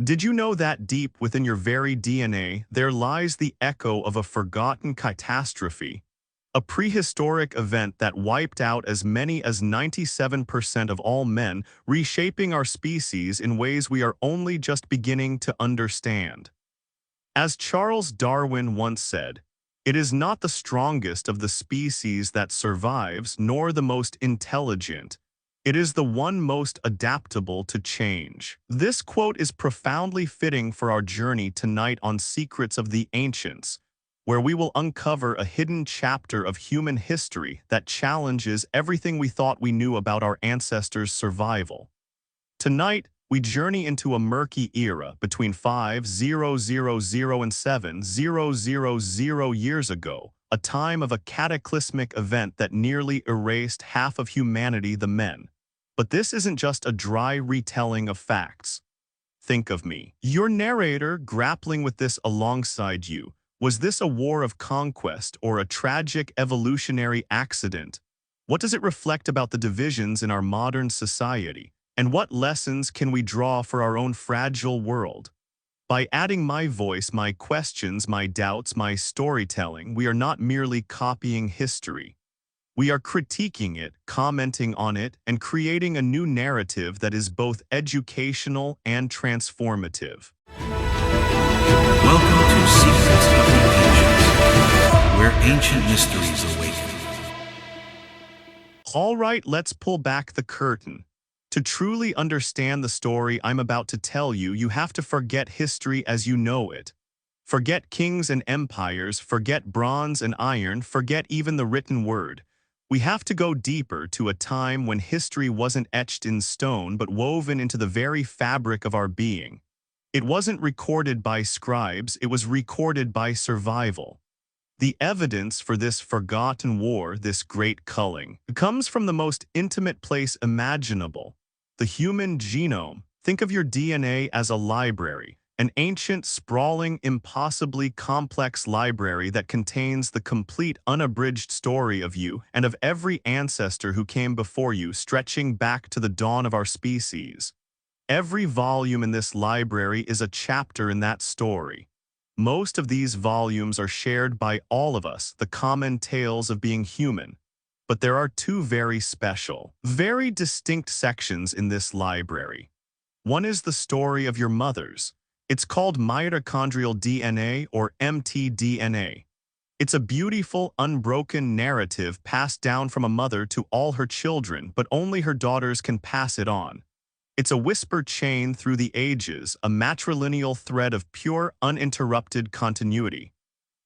Did you know that deep within your very DNA, there lies the echo of a forgotten catastrophe? A prehistoric event that wiped out as many as 97% of all men, reshaping our species in ways we are only just beginning to understand. As Charles Darwin once said, "It is not the strongest of the species that survives, nor the most intelligent. It is the one most adaptable to change." This quote is profoundly fitting for our journey tonight on Secrets of the Ancients, where we will uncover a hidden chapter of human history that challenges everything we thought we knew about our ancestors' survival. Tonight, we journey into a murky era between 5000 and 7000 years ago, a time of a cataclysmic event that nearly erased half of humanity, the men. But this isn't just a dry retelling of facts. Think of me, your narrator, grappling with this alongside you. Was this a war of conquest or a tragic evolutionary accident? What does it reflect about the divisions in our modern society? And what lessons can we draw for our own fragile world? By adding my voice, my questions, my doubts, my storytelling, we are not merely copying history. We are critiquing it, commenting on it, and creating a new narrative that is both educational and transformative. Welcome to Secrets of the Ancients, where ancient mysteries awaken. All right, let's pull back the curtain. To truly understand the story I'm about to tell you, you have to forget history as you know it. Forget kings and empires, forget bronze and iron, forget even the written word. We have to go deeper to a time when history wasn't etched in stone but woven into the very fabric of our being. It wasn't recorded by scribes, it was recorded by survival. The evidence for this forgotten war, this great culling, comes from the most intimate place imaginable, the human genome. Think of your DNA as a library, an ancient, sprawling, impossibly complex library that contains the complete, unabridged story of you and of every ancestor who came before you, stretching back to the dawn of our species. Every volume in this library is a chapter in that story. Most of these volumes are shared by all of us, the common tales of being human. But there are two very special, very distinct sections in this library. One is the story of your mothers. It's called mitochondrial DNA or mtDNA. It's a beautiful, unbroken narrative passed down from a mother to all her children, but only her daughters can pass it on. It's a whisper chain through the ages, a matrilineal thread of pure, uninterrupted continuity.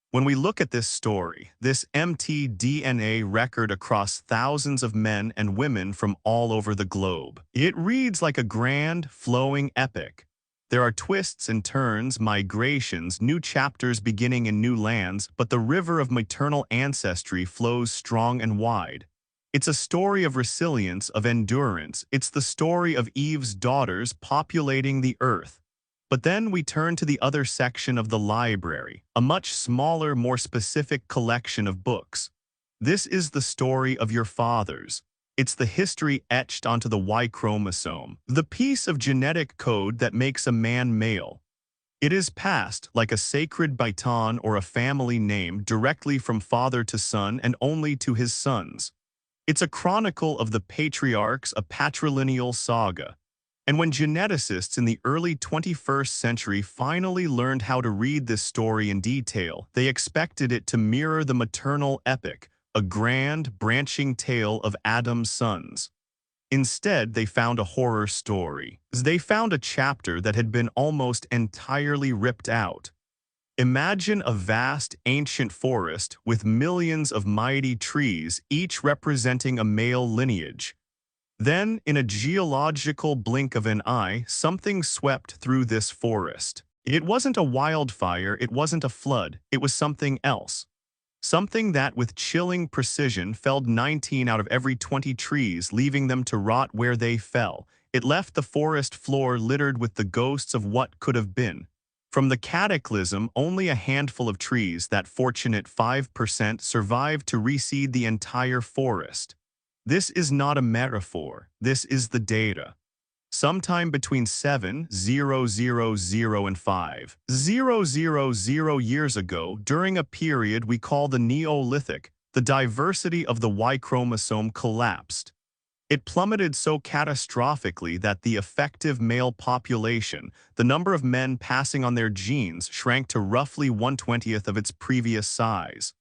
When we look at this story, this mtDNA record across thousands of men and women from all over the globe, it reads like a grand, flowing epic. There are twists and turns, migrations, new chapters beginning in new lands, but the river of maternal ancestry flows strong and wide. It's a story of resilience, of endurance. It's the story of Eve's daughters populating the earth. But then we turn to the other section of the library, a much smaller, more specific collection of books. This is the story of your fathers. It's the history etched onto the Y chromosome, the piece of genetic code that makes a man male. It is passed, like a sacred baton or a family name, directly from father to son and only to his sons. It's a chronicle of the patriarchs, a patrilineal saga. And when geneticists in the early 21st century finally learned how to read this story in detail, they expected it to mirror the maternal epic, a grand, branching tale of Adam's sons. Instead, they found a horror story. They found a chapter that had been almost entirely ripped out. Imagine a vast, ancient forest with millions of mighty trees, each representing a male lineage. Then, in a geological blink of an eye, something swept through this forest. It wasn't a wildfire, it wasn't a flood, it was something else. Something that, with chilling precision, felled 19 out of every 20 trees, leaving them to rot where they fell. It left the forest floor littered with the ghosts of what could have been. From the cataclysm, only a handful of trees, that fortunate 5%, survived to reseed the entire forest. This is not a metaphor, this is the data. sometime between 7,000 and 5,000 years ago, during a period we call the Neolithic, the diversity of the Y chromosome collapsed. It plummeted so catastrophically that the effective male population, the number of men passing on their genes, shrank to roughly 1/20th of its previous size.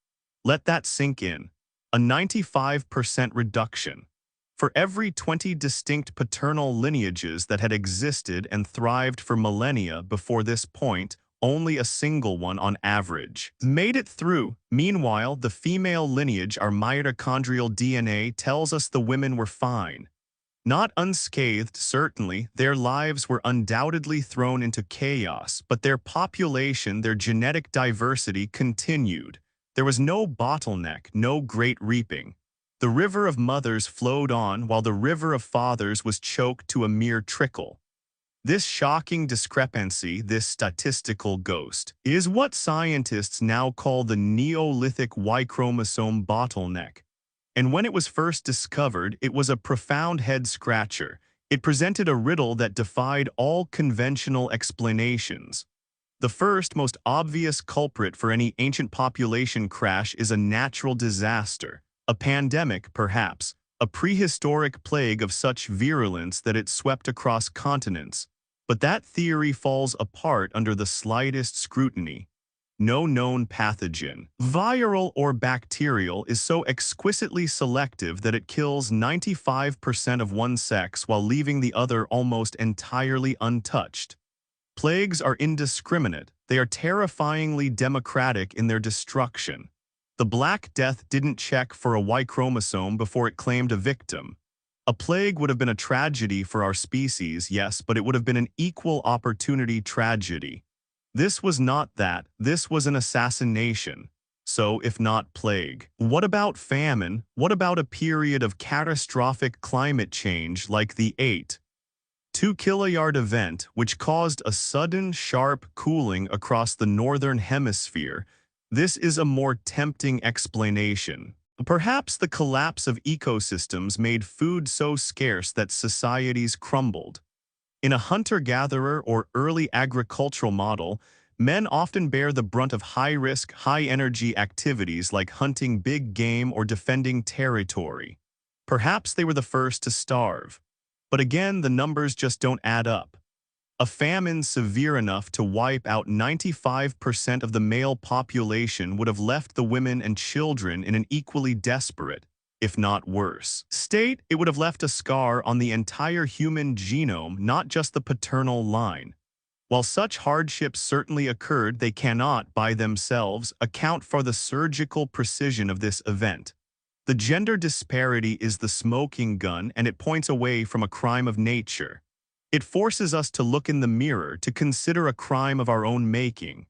Let that sink in. A 95% reduction. For every 20 distinct paternal lineages that had existed and thrived for millennia before this point, only a single one on average made it through. Meanwhile, the female lineage, our mitochondrial DNA, tells us the women were fine. Not unscathed, certainly, their lives were undoubtedly thrown into chaos, but their population, their genetic diversity continued. There was no bottleneck, no great reaping. The river of mothers flowed on while the river of fathers was choked to a mere trickle. This shocking discrepancy, this statistical ghost, is what scientists now call the Neolithic Y-Chromosome Bottleneck. And when it was first discovered, it was a profound head-scratcher. It presented a riddle that defied all conventional explanations. The first, most obvious culprit for any ancient population crash is a natural disaster, a pandemic perhaps, a prehistoric plague of such virulence that it swept across continents. But that theory falls apart under the slightest scrutiny. No known pathogen, viral or bacterial, is so exquisitely selective that it kills 95% of one sex while leaving the other almost entirely untouched. Plagues are indiscriminate. They are terrifyingly democratic in their destruction. The Black Death didn't check for a Y chromosome before it claimed a victim. A plague would have been a tragedy for our species, yes, but it would have been an equal opportunity tragedy. This was not that. This was an assassination. So, if not plague, what about famine? What about a period of catastrophic climate change like the 8.2 kilojard event, which caused a sudden, sharp cooling across the northern hemisphere? This is a more tempting explanation. Perhaps the collapse of ecosystems made food so scarce that societies crumbled. In a hunter-gatherer or early agricultural model, men often bear the brunt of high-risk, high-energy activities like hunting big game or defending territory. Perhaps they were the first to starve. But again, the numbers just don't add up. A famine severe enough to wipe out 95% of the male population would have left the women and children in an equally desperate, if not worse, state. It would have left a scar on the entire human genome, not just the paternal line. While such hardships certainly occurred, they cannot, by themselves, account for the surgical precision of this event. The gender disparity is the smoking gun, and it points away from a crime of nature. It forces us to look in the mirror, to consider a crime of our own making.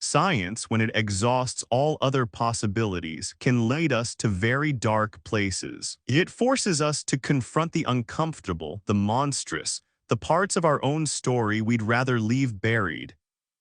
Science, when it exhausts all other possibilities, can lead us to very dark places. It forces us to confront the uncomfortable, the monstrous, the parts of our own story we'd rather leave buried.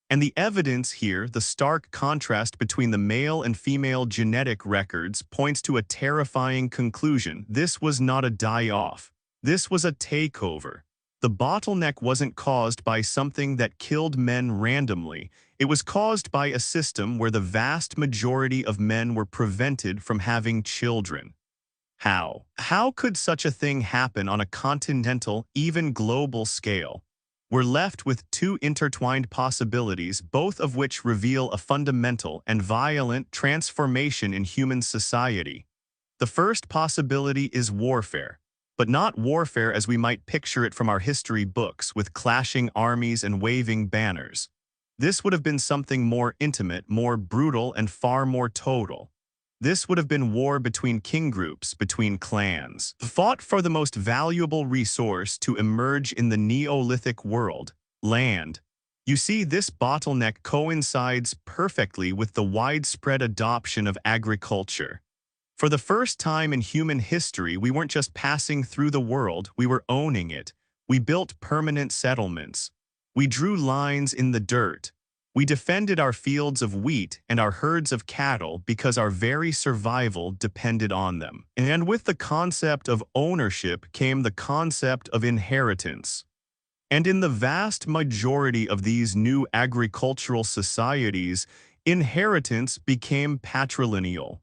And the evidence here, the stark contrast between the male and female genetic records, points to a terrifying conclusion. This was not a die-off. This was a takeover. The bottleneck wasn't caused by something that killed men randomly. It was caused by a system where the vast majority of men were prevented from having children. How? How could such a thing happen on a continental, even global scale? We're left with two intertwined possibilities, both of which reveal a fundamental and violent transformation in human society. The first possibility is warfare. But not warfare as we might picture it from our history books, with clashing armies and waving banners. This would have been something more intimate, more brutal, and far more total. This would have been war between king groups, between clans, fought for the most valuable resource to emerge in the Neolithic world, land. You see, this bottleneck coincides perfectly with the widespread adoption of agriculture. For the first time in human history, we weren't just passing through the world, we were owning it. We built permanent settlements. We drew lines in the dirt. We defended our fields of wheat and our herds of cattle because our very survival depended on them. And with the concept of ownership came the concept of inheritance. And in the vast majority of these new agricultural societies, inheritance became patrilineal.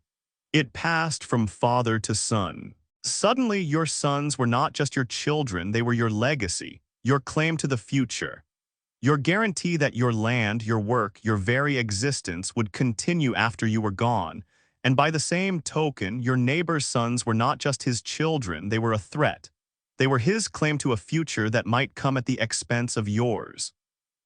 It passed from father to son. Suddenly, your sons were not just your children, they were your legacy, your claim to the future. Your guarantee that your land, your work, your very existence would continue after you were gone. And by the same token, your neighbor's sons were not just his children, they were a threat. They were his claim to a future that might come at the expense of yours.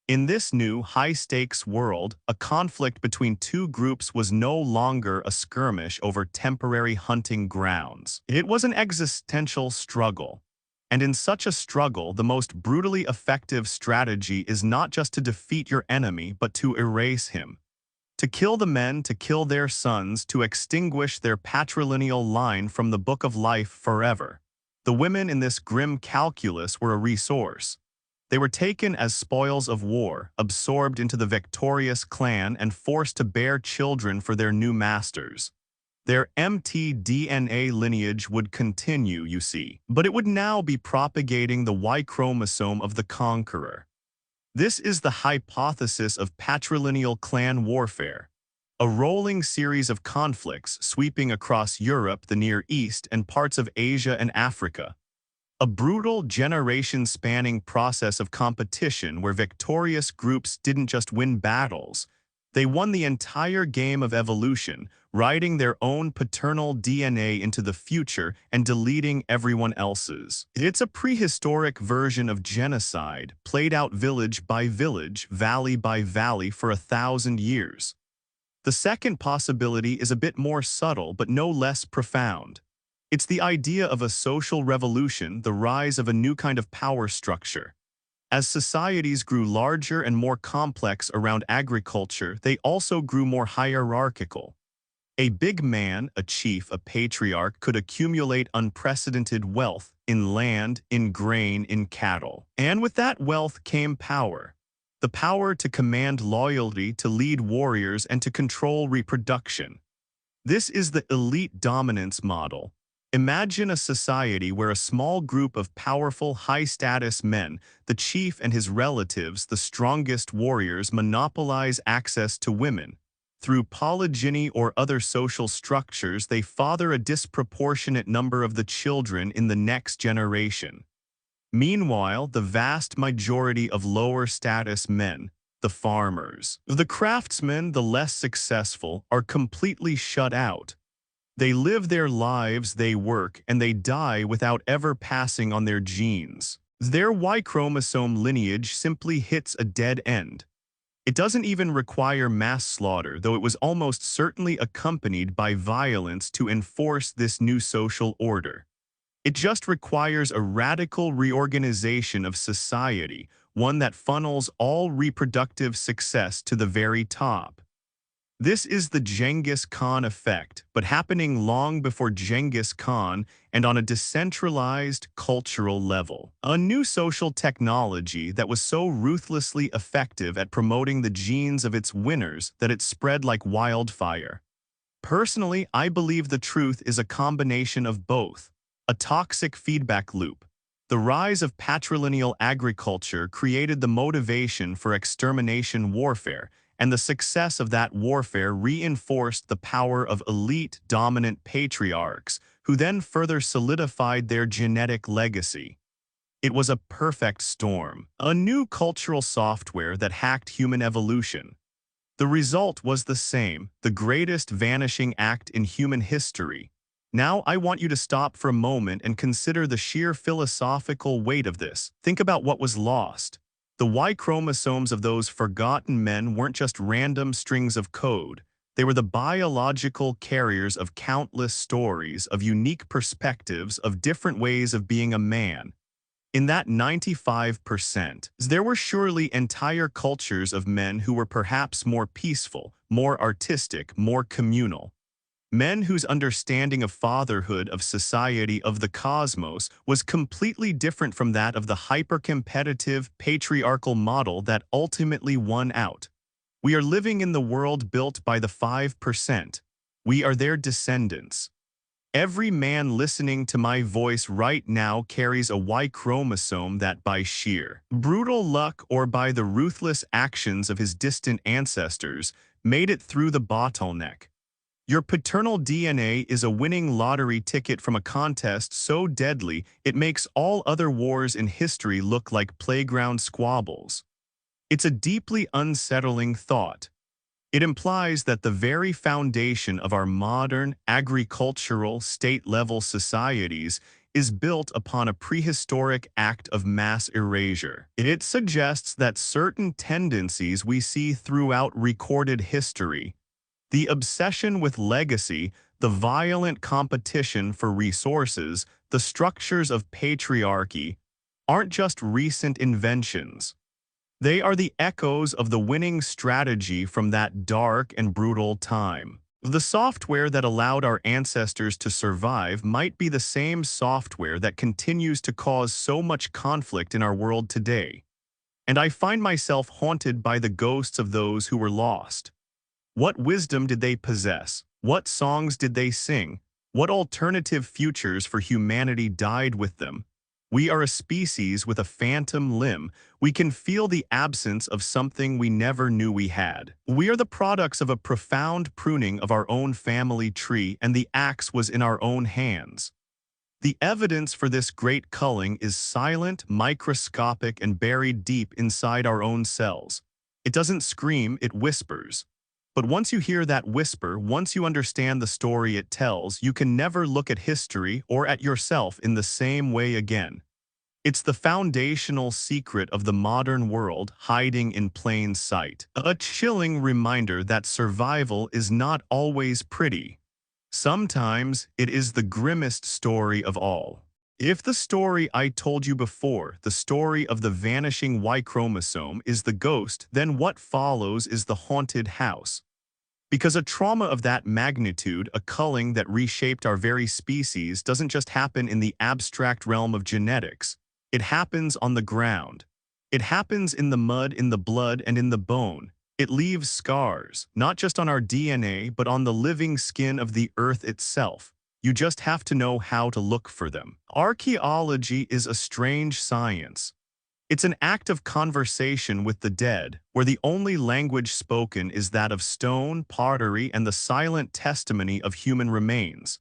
In this new, high-stakes world, a conflict between two groups was no longer a skirmish over temporary hunting grounds. It was an existential struggle. And in such a struggle, the most brutally effective strategy is not just to defeat your enemy, but to erase him. To kill the men, to kill their sons, to extinguish their patrilineal line from the book of life forever. The women in this grim calculus were a resource. They were taken as spoils of war, absorbed into the victorious clan and forced to bear children for their new masters. Their mtDNA lineage would continue, you see, but it would now be propagating the Y chromosome of the conqueror. This is the hypothesis of patrilineal clan warfare, a rolling series of conflicts sweeping across Europe, the Near East, and parts of Asia and Africa. A brutal, generation-spanning process of competition where victorious groups didn't just win battles, they won the entire game of evolution, writing their own paternal DNA into the future and deleting everyone else's. It's a prehistoric version of genocide, played out village by village, valley by valley for 1,000 years. The second possibility is a bit more subtle but no less profound. It's the idea of a social revolution, the rise of a new kind of power structure. As societies grew larger and more complex around agriculture, they also grew more hierarchical. A big man, a chief, a patriarch, could accumulate unprecedented wealth in land, in grain, in cattle. And with that wealth came power. The power to command loyalty, to lead warriors, and to control reproduction. This is the elite dominance model. Imagine a society where a small group of powerful, high-status men, the chief and his relatives, the strongest warriors, monopolize access to women. Through polygyny or other social structures, they father a disproportionate number of the children in the next generation. Meanwhile, the vast majority of lower-status men, the farmers, the craftsmen, the less successful, are completely shut out. They live their lives, they work, and they die without ever passing on their genes. Their Y chromosome lineage simply hits a dead end. It doesn't even require mass slaughter, though it was almost certainly accompanied by violence to enforce this new social order. It just requires a radical reorganization of society, one that funnels all reproductive success to the very top. This is the Genghis Khan effect, but happening long before Genghis Khan and on a decentralized cultural level. A new social technology that was so ruthlessly effective at promoting the genes of its winners that it spread like wildfire. Personally, I believe the truth is a combination of both. A toxic feedback loop. The rise of patrilineal agriculture created the motivation for extermination warfare, and the success of that warfare reinforced the power of elite, dominant patriarchs, who then further solidified their genetic legacy. It was a perfect storm, a new cultural software that hacked human evolution. The result was the same, the greatest vanishing act in human history. Now I want you to stop for a moment and consider the sheer philosophical weight of this. Think about what was lost. The Y chromosomes of those forgotten men weren't just random strings of code. They were the biological carriers of countless stories, of unique perspectives, of different ways of being a man. In that 95%, there were surely entire cultures of men who were perhaps more peaceful, more artistic, more communal. Men whose understanding of fatherhood, of society, of the cosmos was completely different from that of the hyper-competitive, patriarchal model that ultimately won out. We are living in the world built by the 5%. We are their descendants. Every man listening to my voice right now carries a Y chromosome that by sheer brutal luck or by the ruthless actions of his distant ancestors made it through the bottleneck. Your paternal DNA is a winning lottery ticket from a contest so deadly it makes all other wars in history look like playground squabbles. It's a deeply unsettling thought. It implies that the very foundation of our modern, agricultural, state-level societies is built upon a prehistoric act of mass erasure. It suggests that certain tendencies we see throughout recorded history, the obsession with legacy, the violent competition for resources, the structures of patriarchy, aren't just recent inventions. They are the echoes of the winning strategy from that dark and brutal time. The software that allowed our ancestors to survive might be the same software that continues to cause so much conflict in our world today. And I find myself haunted by the ghosts of those who were lost. What wisdom did they possess? What songs did they sing? What alternative futures for humanity died with them? We are a species with a phantom limb. We can feel the absence of something we never knew we had. We are the products of a profound pruning of our own family tree, and the axe was in our own hands. The evidence for this great culling is silent, microscopic, and buried deep inside our own cells. It doesn't scream, it whispers. But once you hear that whisper, once you understand the story it tells, you can never look at history or at yourself in the same way again. It's the foundational secret of the modern world hiding in plain sight. A chilling reminder that survival is not always pretty. Sometimes it is the grimmest story of all. If the story I told you before, the story of the vanishing Y chromosome, is the ghost, then what follows is the haunted house. Because a trauma of that magnitude, a culling that reshaped our very species, doesn't just happen in the abstract realm of genetics. It happens on the ground. It happens in the mud, in the blood, and in the bone. It leaves scars, not just on our DNA, but on the living skin of the earth itself. You just have to know how to look for them. Archaeology is a strange science. It's an act of conversation with the dead, where the only language spoken is that of stone, pottery, and the silent testimony of human remains.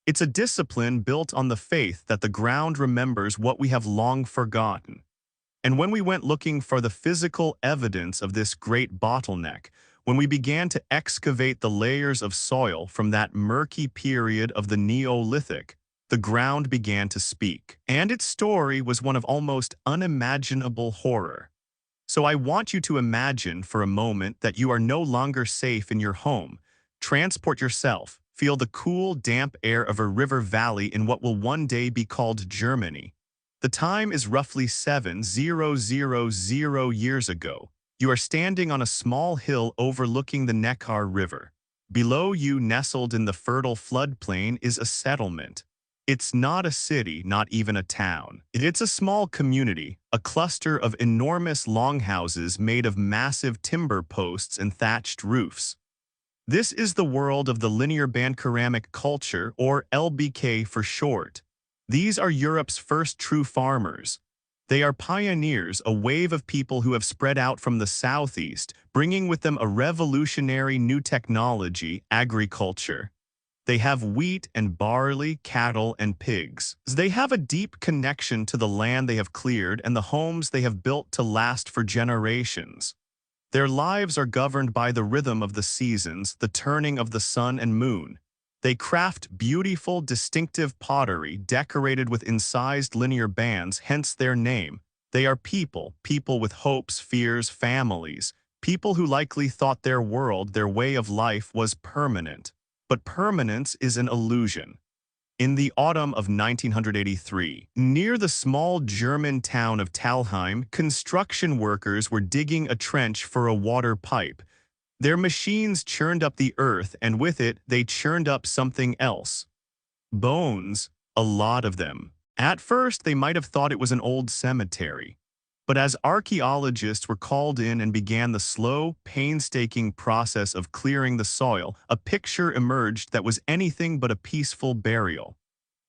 It's a discipline built on the faith that the ground remembers what we have long forgotten. And when we went looking for the physical evidence of this great bottleneck, when we began to excavate the layers of soil from that murky period of the Neolithic, the ground began to speak. And its story was one of almost unimaginable horror. So I want you to imagine for a moment that you are no longer safe in your home. Transport yourself. Feel the cool, damp air of a river valley in what will one day be called Germany. The time is roughly 7,000 years ago. You are standing on a small hill overlooking the Neckar River. Below you, nestled in the fertile floodplain, is a settlement. It's not a city, not even a town. It's a small community, a cluster of enormous longhouses made of massive timber posts and thatched roofs. This is the world of the linear band-ceramic culture, or LBK for short. These are Europe's first true farmers. They are pioneers, a wave of people who have spread out from the southeast, bringing with them a revolutionary new technology, agriculture. They have wheat and barley, cattle and pigs. They have a deep connection to the land they have cleared and the homes they have built to last for generations. Their lives are governed by the rhythm of the seasons, the turning of the sun and moon. They craft beautiful, distinctive pottery decorated with incised linear bands, hence their name. They are people, people with hopes, fears, families, people who likely thought their world, their way of life was permanent. But permanence is an illusion. In the autumn of 1983, near the small German town of Talheim, construction workers were digging a trench for a water pipe. Their machines churned up the earth, and with it, they churned up something else. Bones, a lot of them. At first, they might have thought it was an old cemetery. But as archaeologists were called in and began the slow, painstaking process of clearing the soil, a picture emerged that was anything but a peaceful burial.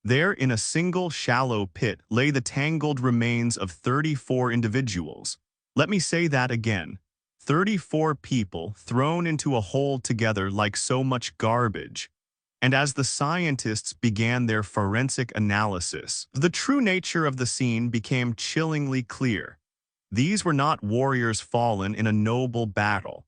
There, in a single shallow pit, lay the tangled remains of 34 individuals. Let me say that again. 34 people thrown into a hole together like so much garbage. And as the scientists began their forensic analysis, the true nature of the scene became chillingly clear. These were not warriors fallen in a noble battle.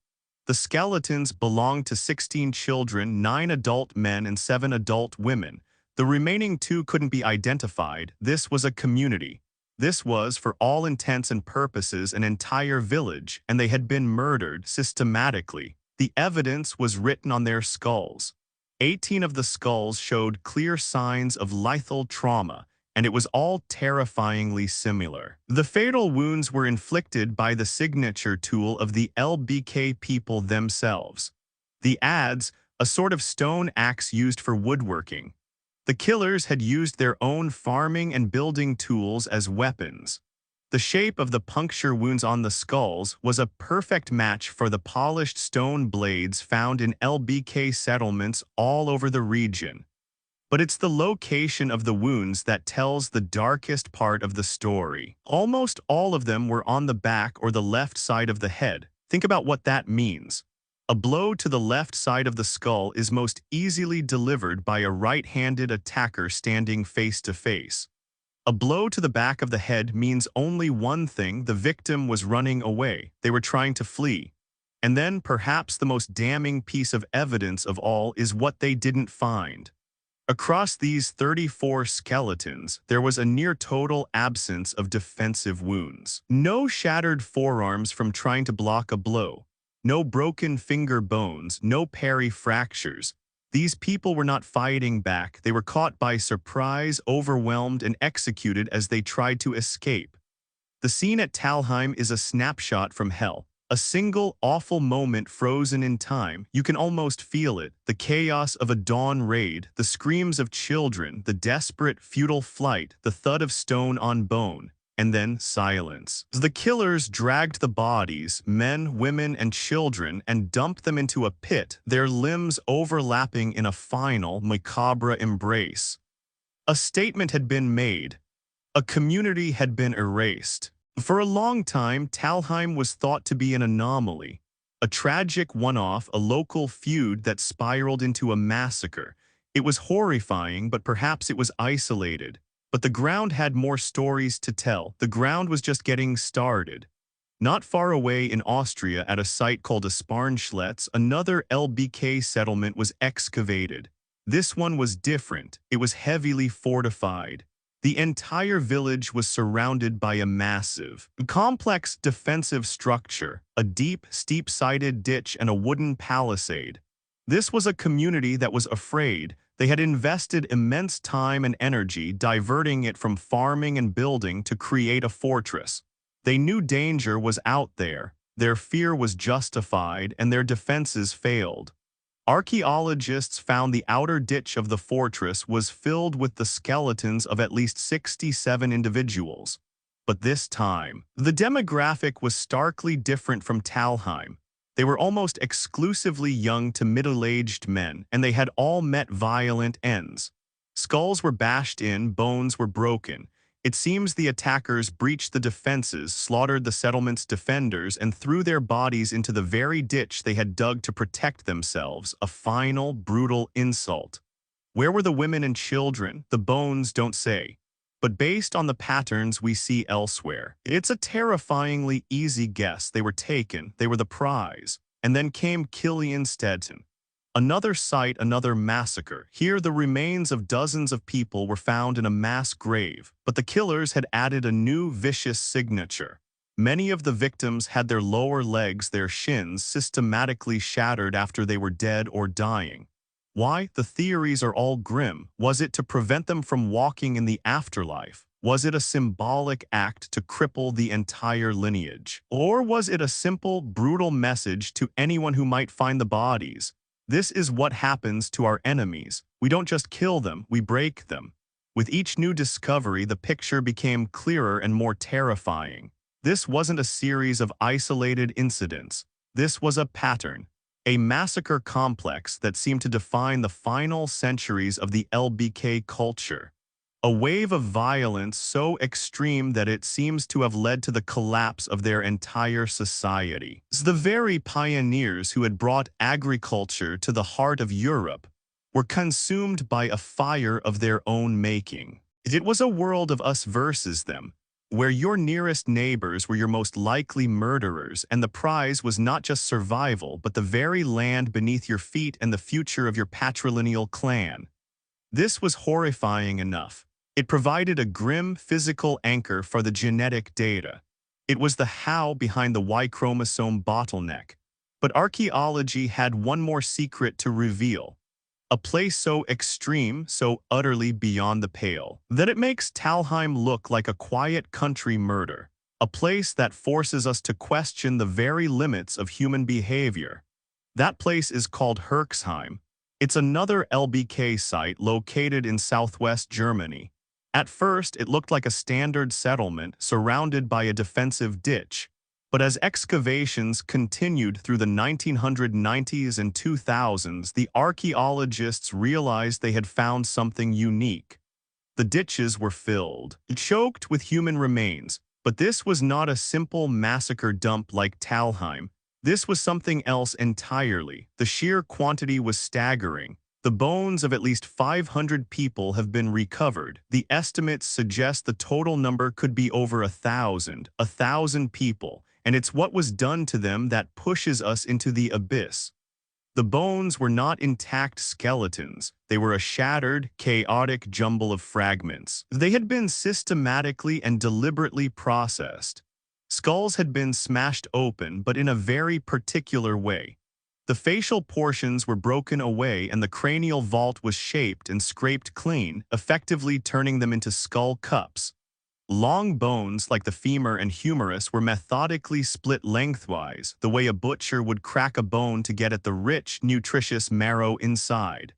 The skeletons belonged to 16 children, 9 adult men and 7 adult women. The remaining 2 couldn't be identified. This was a community. This was, for all intents and purposes, an entire village, and they had been murdered systematically. The evidence was written on their skulls. 18 of the skulls showed clear signs of lethal trauma, and it was all terrifyingly similar. The fatal wounds were inflicted by the signature tool of the LBK people themselves. The adze, a sort of stone axe used for woodworking. The killers had used their own farming and building tools as weapons. The shape of the puncture wounds on the skulls was a perfect match for the polished stone blades found in LBK settlements all over the region. But it's the location of the wounds that tells the darkest part of the story. Almost all of them were on the back or the left side of the head. Think about what that means. A blow to the left side of the skull is most easily delivered by a right-handed attacker standing face to face. A blow to the back of the head means only one thing: the victim was running away. They were trying to flee. And then, perhaps the most damning piece of evidence of all is what they didn't find. Across these 34 skeletons, there was a near-total absence of defensive wounds. No shattered forearms from trying to block a blow. No broken finger bones, no parry fractures. These people were not fighting back. They were caught by surprise, overwhelmed, and executed as they tried to escape. The scene at Talheim is a snapshot from hell. A single, awful moment frozen in time. You can almost feel it. The chaos of a dawn raid, the screams of children, the desperate, futile flight, the thud of stone on bone. And then silence. The killers dragged the bodies, men, women, and children, and dumped them into a pit, their limbs overlapping in a final, macabre embrace. A statement had been made. A community had been erased. For a long time, Talheim was thought to be an anomaly, a tragic one-off, a local feud that spiraled into a massacre. It was horrifying, but perhaps it was isolated. But the ground had more stories to tell. The ground was just getting started. Not far away in Austria, at a site called Sparnschletz, another LBK settlement was excavated. This one was different. It was heavily fortified. The entire village was surrounded by a massive, complex defensive structure, a deep, steep-sided ditch and a wooden palisade. This was a community that was afraid. They had invested immense time and energy diverting it from farming and building to create a fortress. They knew danger was out there, their fear was justified, and their defenses failed. Archaeologists found the outer ditch of the fortress was filled with the skeletons of at least 67 individuals. But this time, the demographic was starkly different from Talheim. They were almost exclusively young to middle-aged men, and they had all met violent ends. Skulls were bashed in, bones were broken. It seems the attackers breached the defenses, slaughtered the settlement's defenders, and threw their bodies into the very ditch they had dug to protect themselves, a final, brutal insult. Where were the women and children? The bones don't say. But based on the patterns we see elsewhere, it's a terrifyingly easy guess. They were taken, they were the prize. And then came Kilian-Stedten. Another site, another massacre. Here the remains of dozens of people were found in a mass grave, but the killers had added a new vicious signature. Many of the victims had their lower legs, their shins, systematically shattered after they were dead or dying. Why? The theories are all grim. Was it to prevent them from walking in the afterlife? Was it a symbolic act to cripple the entire lineage? Or was it a simple, brutal message to anyone who might find the bodies? This is what happens to our enemies. We don't just kill them, we break them. With each new discovery, the picture became clearer and more terrifying. This wasn't a series of isolated incidents. This was a pattern, a massacre complex that seemed to define the final centuries of the LBK culture. A wave of violence so extreme that it seems to have led to the collapse of their entire society. The very pioneers who had brought agriculture to the heart of Europe were consumed by a fire of their own making. It was a world of us versus them, where your nearest neighbors were your most likely murderers, and the prize was not just survival, but the very land beneath your feet and the future of your patrilineal clan. This was horrifying enough. It provided a grim physical anchor for the genetic data. It was the how behind the Y-chromosome bottleneck. But archaeology had one more secret to reveal. A place so extreme, so utterly beyond the pale, that it makes Talheim look like a quiet country murder. A place that forces us to question the very limits of human behavior. That place is called Herxheim. It's another LBK site located in southwest Germany. At first, it looked like a standard settlement surrounded by a defensive ditch. But as excavations continued through the 1990s and 2000s, the archaeologists realized they had found something unique. The ditches were filled, choked with human remains, but this was not a simple massacre dump like Talheim. This was something else entirely. The sheer quantity was staggering. The bones of at least 500 people have been recovered. The estimates suggest the total number could be over 1,000 people, and it's what was done to them that pushes us into the abyss. The bones were not intact skeletons. They were a shattered, chaotic jumble of fragments. They had been systematically and deliberately processed. Skulls had been smashed open, but in a very particular way. The facial portions were broken away and the cranial vault was shaped and scraped clean, effectively turning them into skull cups. Long bones like the femur and humerus were methodically split lengthwise, the way a butcher would crack a bone to get at the rich, nutritious marrow inside.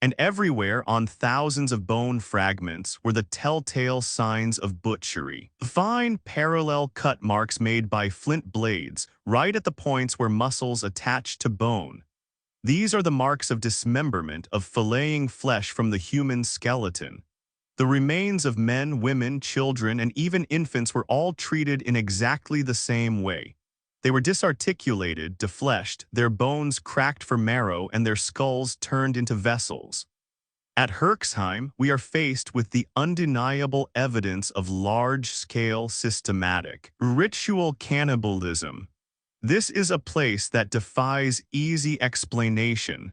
And everywhere on thousands of bone fragments were the telltale signs of butchery. Fine parallel cut marks made by flint blades, right at the points where muscles attach to bone. These are the marks of dismemberment, of filleting flesh from the human skeleton. The remains of men, women, children, and even infants were all treated in exactly the same way. They were disarticulated, defleshed, their bones cracked for marrow, and their skulls turned into vessels. At Herxheim, we are faced with the undeniable evidence of large-scale systematic ritual cannibalism. This is a place that defies easy explanation.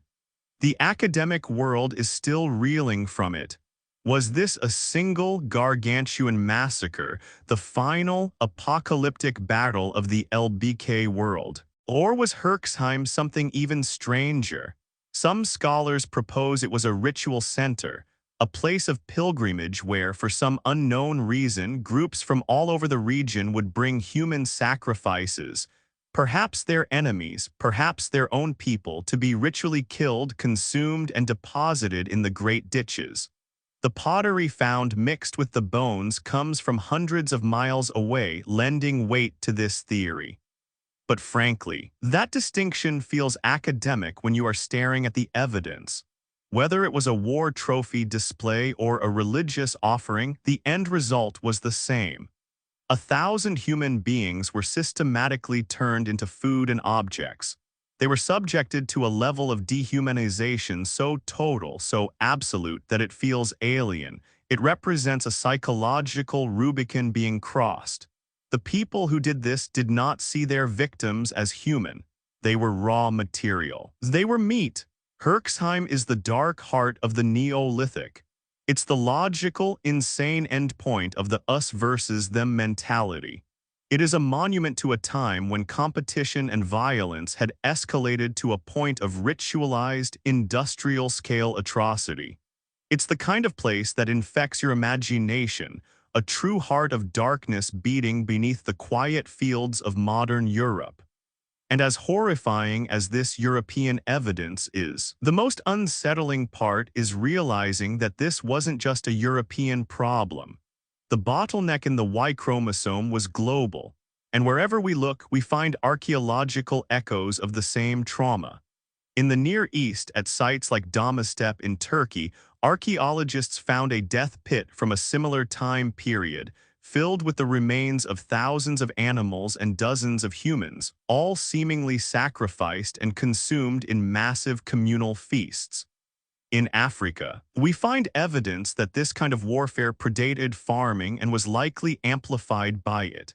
The academic world is still reeling from it. Was this a single gargantuan massacre, the final apocalyptic battle of the LBK world? Or was Herxheim something even stranger? Some scholars propose it was a ritual center, a place of pilgrimage where, for some unknown reason, groups from all over the region would bring human sacrifices, perhaps their enemies, perhaps their own people, to be ritually killed, consumed, and deposited in the great ditches. The pottery found mixed with the bones comes from hundreds of miles away, lending weight to this theory. But frankly, that distinction feels academic when you are staring at the evidence. Whether it was a war trophy display or a religious offering, the end result was the same. 1,000 human beings were systematically turned into food and objects. They were subjected to a level of dehumanization so total, so absolute, that it feels alien. It represents a psychological Rubicon being crossed. The people who did this did not see their victims as human. They were raw material. They were meat. Herxheim is the dark heart of the Neolithic. It's the logical, insane endpoint of the us versus them mentality. It is a monument to a time when competition and violence had escalated to a point of ritualized, industrial-scale atrocity. It's the kind of place that infects your imagination, a true heart of darkness beating beneath the quiet fields of modern Europe. And as horrifying as this European evidence is, the most unsettling part is realizing that this wasn't just a European problem. The bottleneck in the Y chromosome was global. And wherever we look, we find archaeological echoes of the same trauma. In the Near East, at sites like Steppe in Turkey, archaeologists found a death pit from a similar time period, filled with the remains of thousands of animals and dozens of humans, all seemingly sacrificed and consumed in massive communal feasts. In Africa, we find evidence that this kind of warfare predated farming and was likely amplified by it.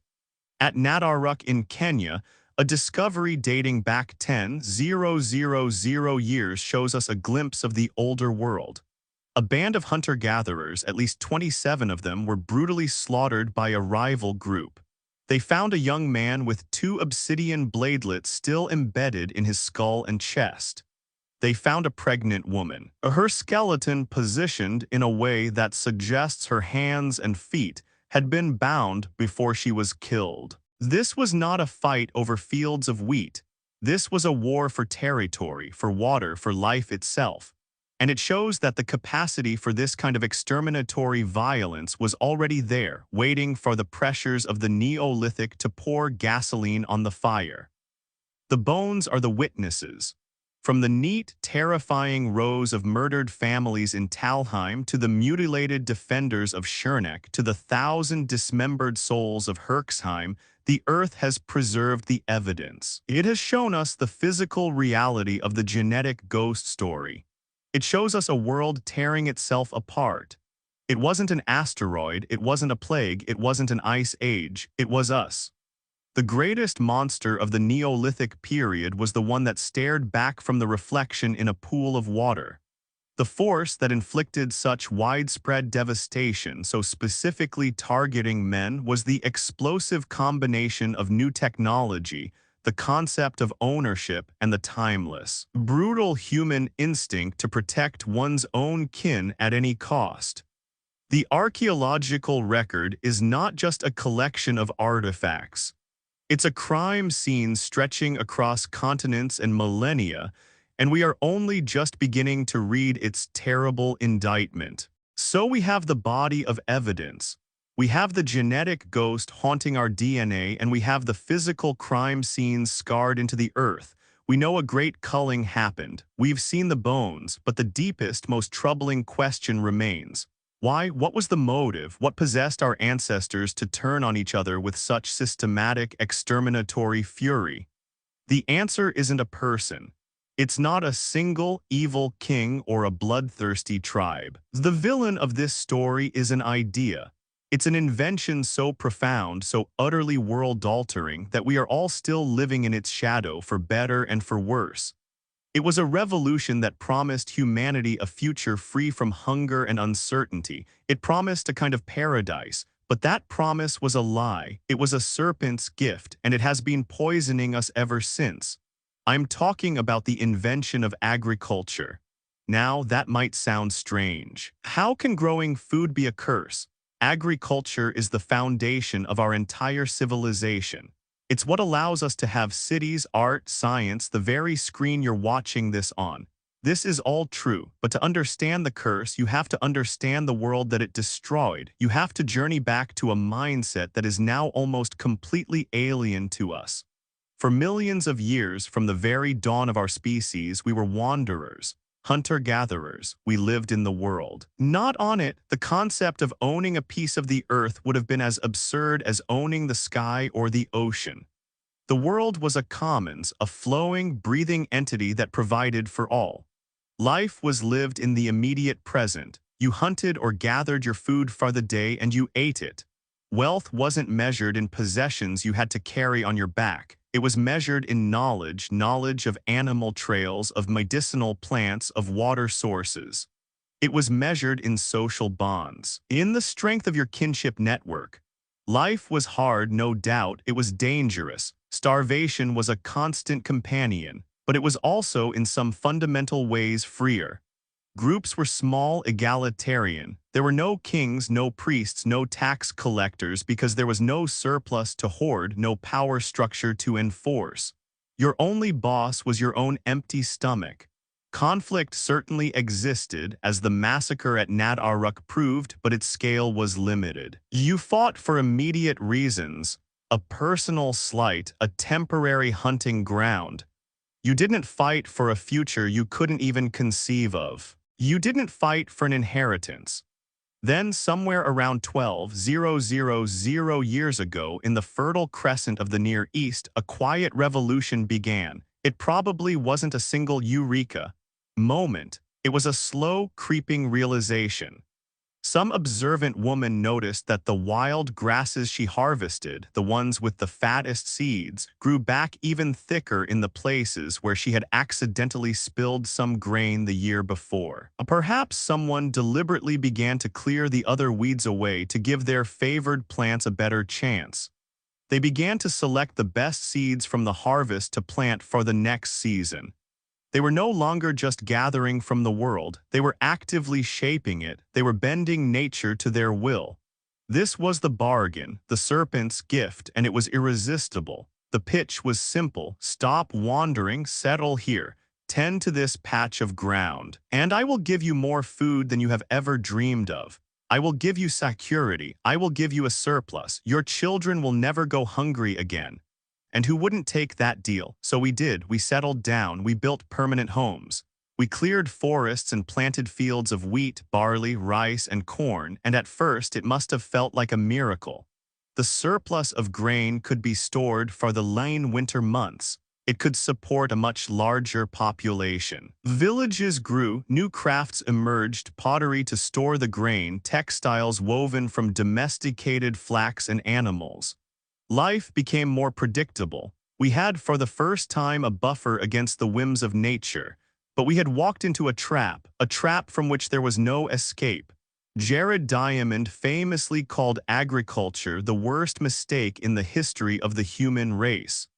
At Nadaruk in Kenya, a discovery dating back 10,000 years shows us a glimpse of the older world. A band of hunter-gatherers, at least 27 of them, were brutally slaughtered by a rival group. They found a young man with 2 obsidian bladelets still embedded in his skull and chest. They found a pregnant woman, her skeleton positioned in a way that suggests her hands and feet had been bound before she was killed. This was not a fight over fields of wheat. This was a war for territory, for water, for life itself. And it shows that the capacity for this kind of exterminatory violence was already there, waiting for the pressures of the Neolithic to pour gasoline on the fire. The bones are the witnesses. From the neat, terrifying rows of murdered families in Talheim to the mutilated defenders of Scherneck to the 1,000 dismembered souls of Herxheim, the earth has preserved the evidence. It has shown us the physical reality of the genetic ghost story. It shows us a world tearing itself apart. It wasn't an asteroid, it wasn't a plague, it wasn't an ice age, it was us. The greatest monster of the Neolithic period was the one that stared back from the reflection in a pool of water. The force that inflicted such widespread devastation, so specifically targeting men, was the explosive combination of new technology, the concept of ownership, and the timeless, brutal human instinct to protect one's own kin at any cost. The archaeological record is not just a collection of artifacts. It's a crime scene stretching across continents and millennia, and we are only just beginning to read its terrible indictment. So we have the body of evidence. We have the genetic ghost haunting our DNA, and we have the physical crime scenes scarred into the earth. We know a great culling happened. We've seen the bones, but the deepest, most troubling question remains. Why? What was the motive? What possessed our ancestors to turn on each other with such systematic, exterminatory fury? The answer isn't a person. It's not a single evil king or a bloodthirsty tribe. The villain of this story is an idea. It's an invention so profound, so utterly world-altering, that we are all still living in its shadow, for better and for worse. It was a revolution that promised humanity a future free from hunger and uncertainty. It promised a kind of paradise, but that promise was a lie. It was a serpent's gift, and it has been poisoning us ever since. I'm talking about the invention of agriculture. Now, that might sound strange. How can growing food be a curse? Agriculture is the foundation of our entire civilization. It's what allows us to have cities, art, science, the very screen you're watching this on. This is all true, but to understand the curse, you have to understand the world that it destroyed. You have to journey back to a mindset that is now almost completely alien to us. For millions of years, from the very dawn of our species, we were wanderers, hunter-gatherers. We lived in the world. Not on it. The concept of owning a piece of the earth would have been as absurd as owning the sky or the ocean. The world was a commons, a flowing, breathing entity that provided for all. Life was lived in the immediate present. You hunted or gathered your food for the day and you ate it. Wealth wasn't measured in possessions you had to carry on your back. It was measured in knowledge of animal trails, of medicinal plants, of water sources. It was measured in social bonds, in the strength of your kinship network. Life was hard, no doubt. It was dangerous. Starvation was a constant companion, but it was also in some fundamental ways freer. Groups were small, egalitarian. There were no kings, no priests, no tax collectors, because there was no surplus to hoard, no power structure to enforce. Your only boss was your own empty stomach. Conflict certainly existed, as the massacre at Nadaruk proved, but its scale was limited. You fought for immediate reasons, a personal slight, a temporary hunting ground. You didn't fight for a future you couldn't even conceive of. You didn't fight for an inheritance. Then, somewhere around 12,000 years ago, in the Fertile Crescent of the Near East, a quiet revolution began. It probably wasn't a single eureka moment. It was a slow, creeping realization. Some observant woman noticed that the wild grasses she harvested, the ones with the fattest seeds, grew back even thicker in the places where she had accidentally spilled some grain the year before. Perhaps someone deliberately began to clear the other weeds away to give their favored plants a better chance. They began to select the best seeds from the harvest to plant for the next season. They were no longer just gathering from the world, they were actively shaping it, they were bending nature to their will. This was the bargain, the serpent's gift, and it was irresistible. The pitch was simple: stop wandering, settle here, tend to this patch of ground, and I will give you more food than you have ever dreamed of. I will give you security, I will give you a surplus, your children will never go hungry again. And who wouldn't take that deal? So we did. We settled down. We built permanent homes. We cleared forests and planted fields of wheat, barley, rice, and corn, and at first it must have felt like a miracle. The surplus of grain could be stored for the lean winter months. It could support a much larger population. Villages grew, new crafts emerged, pottery to store the grain, textiles woven from domesticated flax and animals. Life became more predictable. We had for the first time a buffer against the whims of nature, but we had walked into a trap from which there was no escape. Jared Diamond famously called agriculture the worst mistake in the history of the human race.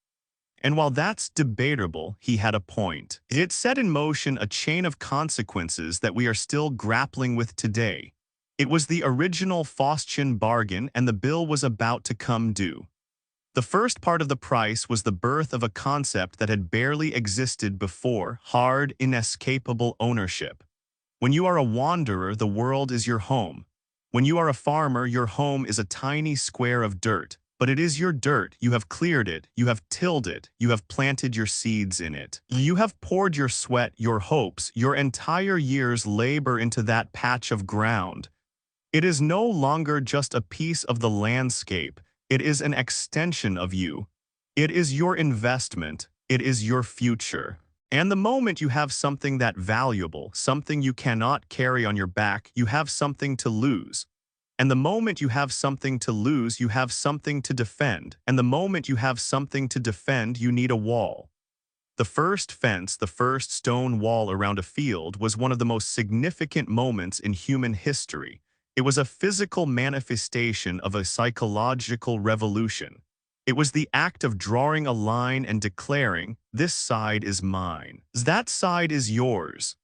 And while that's debatable, he had a point. It set in motion a chain of consequences that we are still grappling with today. It was the original Faustian bargain, and the bill was about to come due. The first part of the price was the birth of a concept that had barely existed before: hard, inescapable ownership. When you are a wanderer, the world is your home. When you are a farmer, your home is a tiny square of dirt. But it is your dirt. You have cleared it, you have tilled it, you have planted your seeds in it. You have poured your sweat, your hopes, your entire year's labor into that patch of ground. It is no longer just a piece of the landscape. It is an extension of you. It is your investment. It is your future. And the moment you have something that valuable, something you cannot carry on your back, you have something to lose. And the moment you have something to lose, you have something to defend. And the moment you have something to defend, you need a wall. The first fence, the first stone wall around a field, was one of the most significant moments in human history. It was a physical manifestation of a psychological revolution. It was the act of drawing a line and declaring, "This side is mine. That side is yours."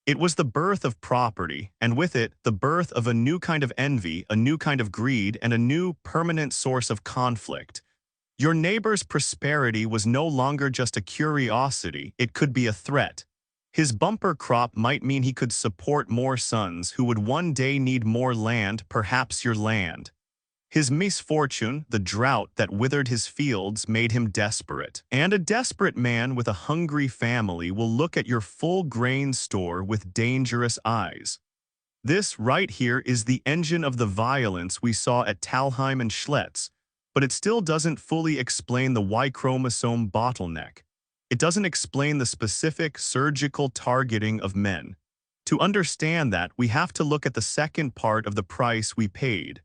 It was the birth of property, and with it, the birth of a new kind of envy, a new kind of greed, and a new, permanent source of conflict. Your neighbor's prosperity was no longer just a curiosity, it could be a threat. His bumper crop might mean he could support more sons who would one day need more land, perhaps your land. His misfortune, the drought that withered his fields, made him desperate. And a desperate man with a hungry family will look at your full grain store with dangerous eyes. This right here is the engine of the violence we saw at Talheim and Schlitz, but it still doesn't fully explain the Y-chromosome bottleneck. It doesn't explain the specific surgical targeting of men. To understand that, we have to look at the second part of the price we paid.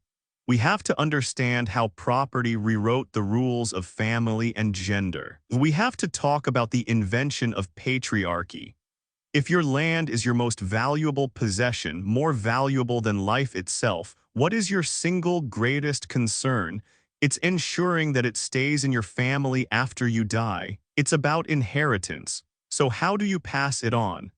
We have to understand how property rewrote the rules of family and gender. We have to talk about the invention of patriarchy. If your land is your most valuable possession, more valuable than life itself, what is your single greatest concern? It's ensuring that it stays in your family after you die. It's about inheritance. So how do you pass it on?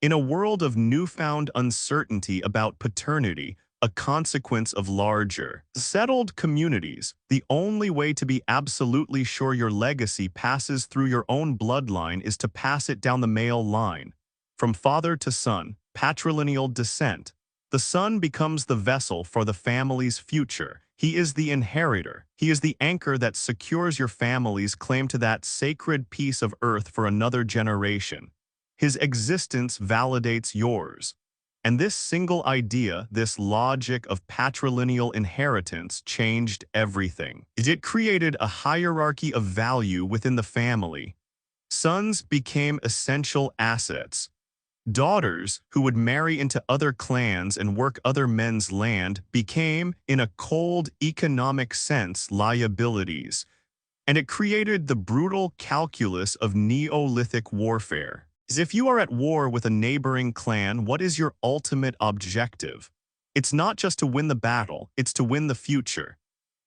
In a world of newfound uncertainty about paternity, a consequence of larger, settled communities, the only way to be absolutely sure your legacy passes through your own bloodline is to pass it down the male line. From father to son, patrilineal descent. The son becomes the vessel for the family's future. He is the inheritor. He is the anchor that secures your family's claim to that sacred piece of earth for another generation. His existence validates yours. And this single idea, this logic of patrilineal inheritance, changed everything. It created a hierarchy of value within the family. Sons became essential assets. Daughters, who would marry into other clans and work other men's land, became, in a cold economic sense, liabilities. And it created the brutal calculus of Neolithic warfare. As if you are at war with a neighboring clan, what is your ultimate objective? It's not just to win the battle, it's to win the future.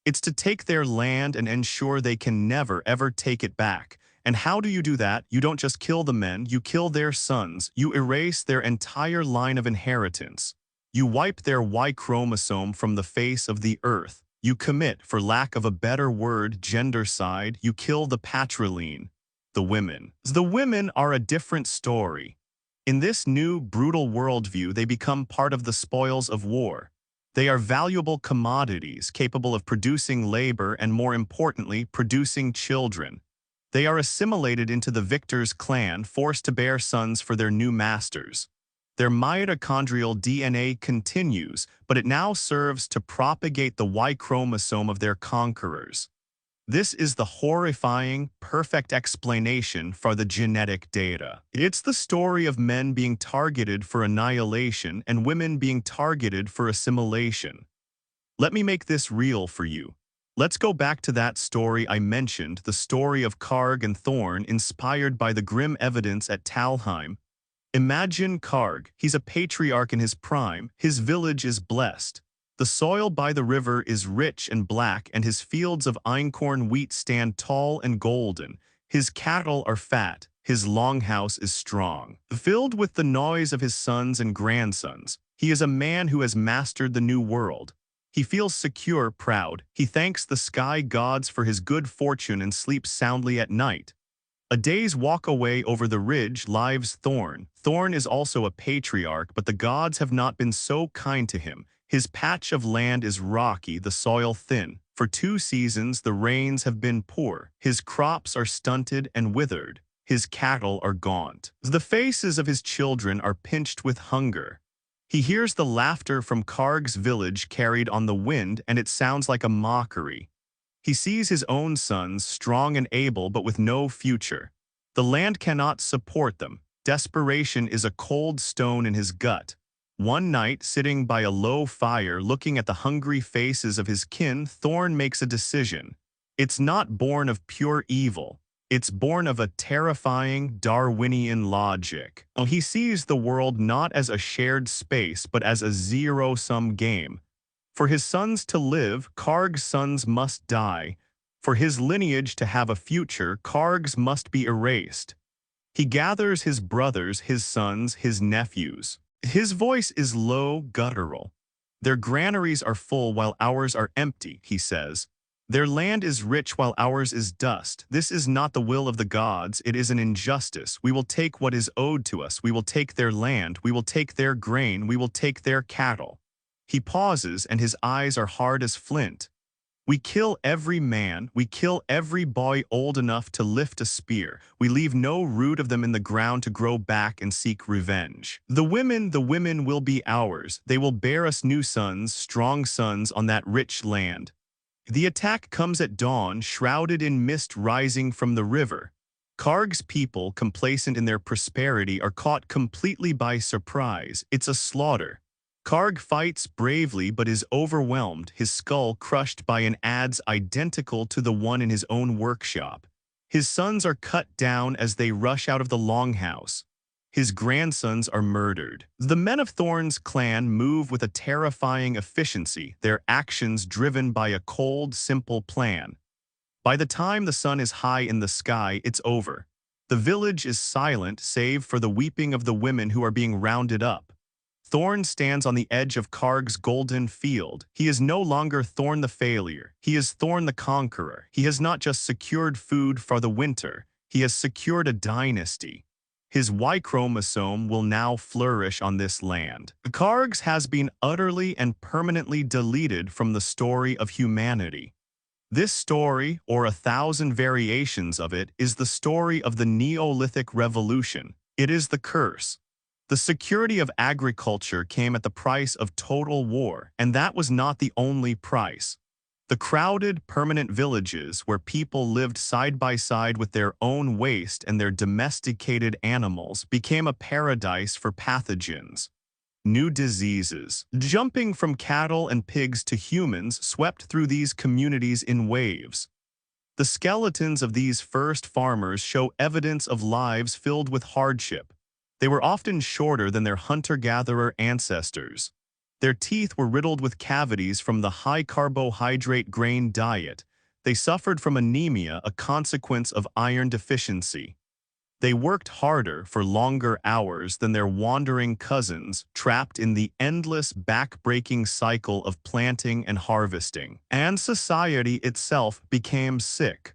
It's to take their land and ensure they can never, ever take it back. And how do you do that? You don't just kill the men, you kill their sons. You erase their entire line of inheritance. You wipe their Y-chromosome from the face of the earth. You commit, for lack of a better word, gendercide. You kill the patriline, the women. The women are a different story. In this new, brutal worldview, they become part of the spoils of war. They are valuable commodities capable of producing labor and, more importantly, producing children. They are assimilated into the victor's clan, forced to bear sons for their new masters. Their mitochondrial DNA continues, but it now serves to propagate the Y-chromosome of their conquerors. This is the horrifying, perfect explanation for the genetic data. It's the story of men being targeted for annihilation and women being targeted for assimilation. Let me make this real for you. Let's go back to that story I mentioned, the story of Karg and Thorn, inspired by the grim evidence at Talheim. Imagine Karg. He's a patriarch in his prime. His village is blessed. The soil by the river is rich and black, and his fields of einkorn wheat stand tall and golden. His cattle are fat. His longhouse is strong. Filled with the noise of his sons and grandsons, he is a man who has mastered the new world. He feels secure, proud. He thanks the sky gods for his good fortune and sleeps soundly at night. A day's walk away over the ridge lives Thorn. Thorn is also a patriarch, but the gods have not been so kind to him. His patch of land is rocky, the soil thin. For 2 seasons the rains have been poor. His crops are stunted and withered. His cattle are gaunt. The faces of his children are pinched with hunger. He hears the laughter from Karg's village carried on the wind, and it sounds like a mockery. He sees his own sons, strong and able, but with no future. The land cannot support them. Desperation is a cold stone in his gut. One night, sitting by a low fire, looking at the hungry faces of his kin, Thorn makes a decision. It's not born of pure evil. It's born of a terrifying Darwinian logic. He sees the world not as a shared space, but as a zero-sum game. For his sons to live, Karg's sons must die. For his lineage to have a future, Karg's must be erased. He gathers his brothers, his sons, his nephews. His voice is low, guttural. Their granaries are full while ours are empty, he says. Their land is rich while ours is dust. This is not the will of the gods, it is an injustice. We will take what is owed to us. We will take their land. We will take their grain. We will take their cattle. He pauses, and his eyes are hard as flint. We kill every man. We kill every boy old enough to lift a spear. We leave no root of them in the ground to grow back and seek revenge. The women will be ours. They will bear us new sons, strong sons on that rich land. The attack comes at dawn, shrouded in mist rising from the river. Karg's people, complacent in their prosperity, are caught completely by surprise. It's a slaughter. Karg fights bravely but is overwhelmed, his skull crushed by an adze identical to the one in his own workshop. His sons are cut down as they rush out of the longhouse. His grandsons are murdered. The men of Thorn's clan move with a terrifying efficiency, their actions driven by a cold, simple plan. By the time the sun is high in the sky, it's over. The village is silent save for the weeping of the women who are being rounded up. Thorn stands on the edge of Karg's golden field. He is no longer Thorn the failure. He is Thorn the conqueror. He has not just secured food for the winter. He has secured a dynasty. His Y-chromosome will now flourish on this land. Kargs has been utterly and permanently deleted from the story of humanity. This story, or 1,000 variations of it, is the story of the Neolithic Revolution. It is the curse. The security of agriculture came at the price of total war, and that was not the only price. The crowded, permanent villages where people lived side by side with their own waste and their domesticated animals became a paradise for pathogens. New diseases, jumping from cattle and pigs to humans, swept through these communities in waves. The skeletons of these first farmers show evidence of lives filled with hardship. They were often shorter than their hunter-gatherer ancestors. Their teeth were riddled with cavities from the high-carbohydrate grain diet. They suffered from anemia, a consequence of iron deficiency. They worked harder for longer hours than their wandering cousins, trapped in the endless back-breaking cycle of planting and harvesting. And society itself became sick.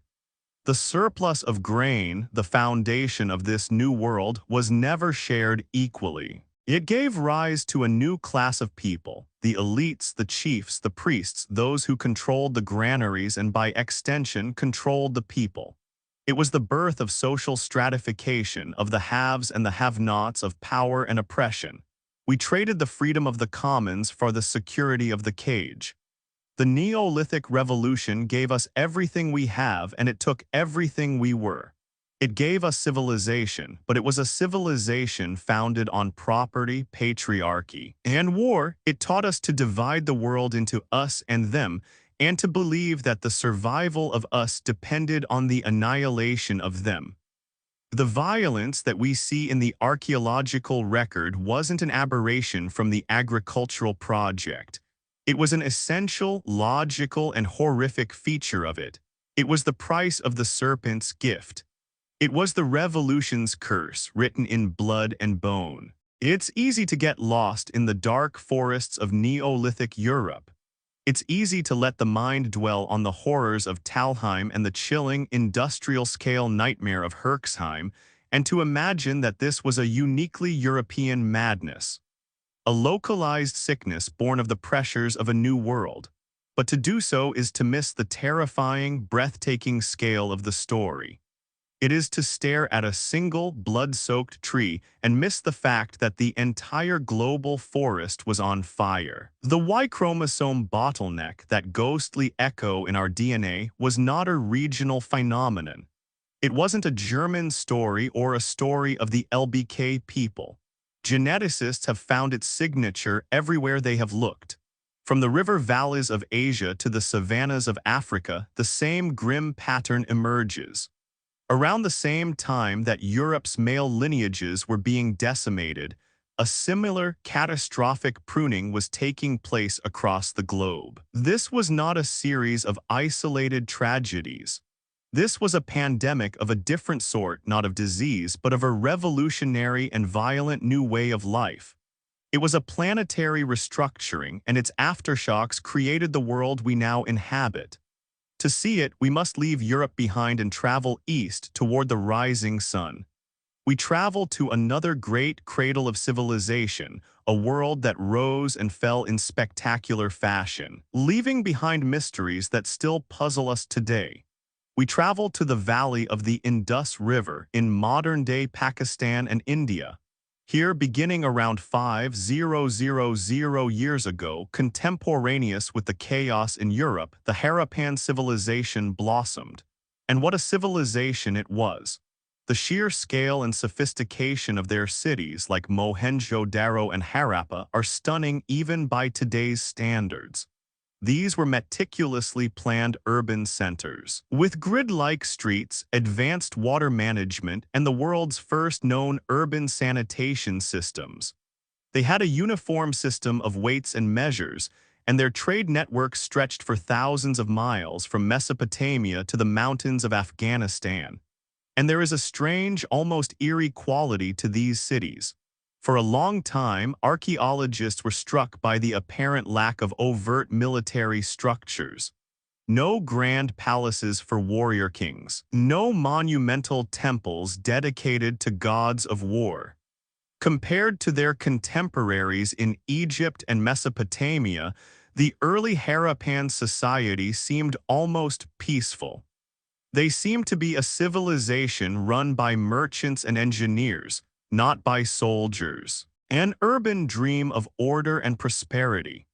The surplus of grain, the foundation of this new world, was never shared equally. It gave rise to a new class of people, the elites, the chiefs, the priests, those who controlled the granaries and by extension controlled the people. It was the birth of social stratification, of the haves and the have-nots, of power and oppression. We traded the freedom of the commons for the security of the cage. The Neolithic Revolution gave us everything we have, and it took everything we were. It gave us civilization, but it was a civilization founded on property, patriarchy, and war. It taught us to divide the world into us and them, and to believe that the survival of us depended on the annihilation of them. The violence that we see in the archaeological record wasn't an aberration from the agricultural project. It was an essential, logical, and horrific feature of it. It was the price of the serpent's gift. It was the revolution's curse, written in blood and bone. It's easy to get lost in the dark forests of Neolithic Europe. It's easy to let the mind dwell on the horrors of Talheim and the chilling, industrial-scale nightmare of Herxheim, and to imagine that this was a uniquely European madness, a localized sickness born of the pressures of a new world. But to do so is to miss the terrifying, breathtaking scale of the story. It is to stare at a single, blood-soaked tree and miss the fact that the entire global forest was on fire. The Y-chromosome bottleneck, that ghostly echo in our DNA, was not a regional phenomenon. It wasn't a German story or a story of the LBK people. Geneticists have found its signature everywhere they have looked. From the river valleys of Asia to the savannas of Africa, the same grim pattern emerges. Around the same time that Europe's male lineages were being decimated, a similar catastrophic pruning was taking place across the globe. This was not a series of isolated tragedies. This was a pandemic of a different sort, not of disease, but of a revolutionary and violent new way of life. It was a planetary restructuring, and its aftershocks created the world we now inhabit. To see it, we must leave Europe behind and travel east toward the rising sun. We travel to another great cradle of civilization, a world that rose and fell in spectacular fashion, leaving behind mysteries that still puzzle us today. We travel to the valley of the Indus River in modern-day Pakistan and India. Here, beginning around 5000 years ago, contemporaneous with the chaos in Europe, the Harappan civilization blossomed. And what a civilization it was! The sheer scale and sophistication of their cities, like Mohenjo-Daro and Harappa, are stunning even by today's standards. These were meticulously planned urban centers, with grid-like streets, advanced water management, and the world's first known urban sanitation systems. They had a uniform system of weights and measures, and their trade networks stretched for thousands of miles from Mesopotamia to the mountains of Afghanistan. And there is a strange, almost eerie quality to these cities. For a long time, archaeologists were struck by the apparent lack of overt military structures. No grand palaces for warrior kings. No monumental temples dedicated to gods of war. Compared to their contemporaries in Egypt and Mesopotamia, the early Harappan society seemed almost peaceful. They seemed to be a civilization run by merchants and engineers, not by soldiers. An urban dream of order and prosperity.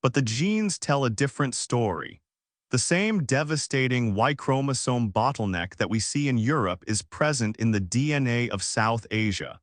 But the genes tell a different story. The same devastating Y-chromosome bottleneck that we see in Europe is present in the DNA of South Asia.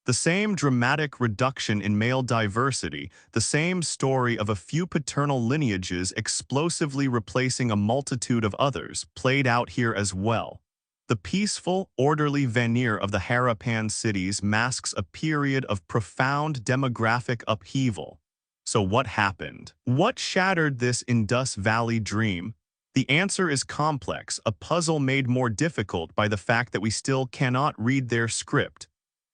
The same dramatic reduction in male diversity, the same story of a few paternal lineages explosively replacing a multitude of others, played out here as well. The peaceful, orderly veneer of the Harappan cities masks a period of profound demographic upheaval. So what happened? What shattered this Indus Valley dream? The answer is complex, a puzzle made more difficult by the fact that we still cannot read their script.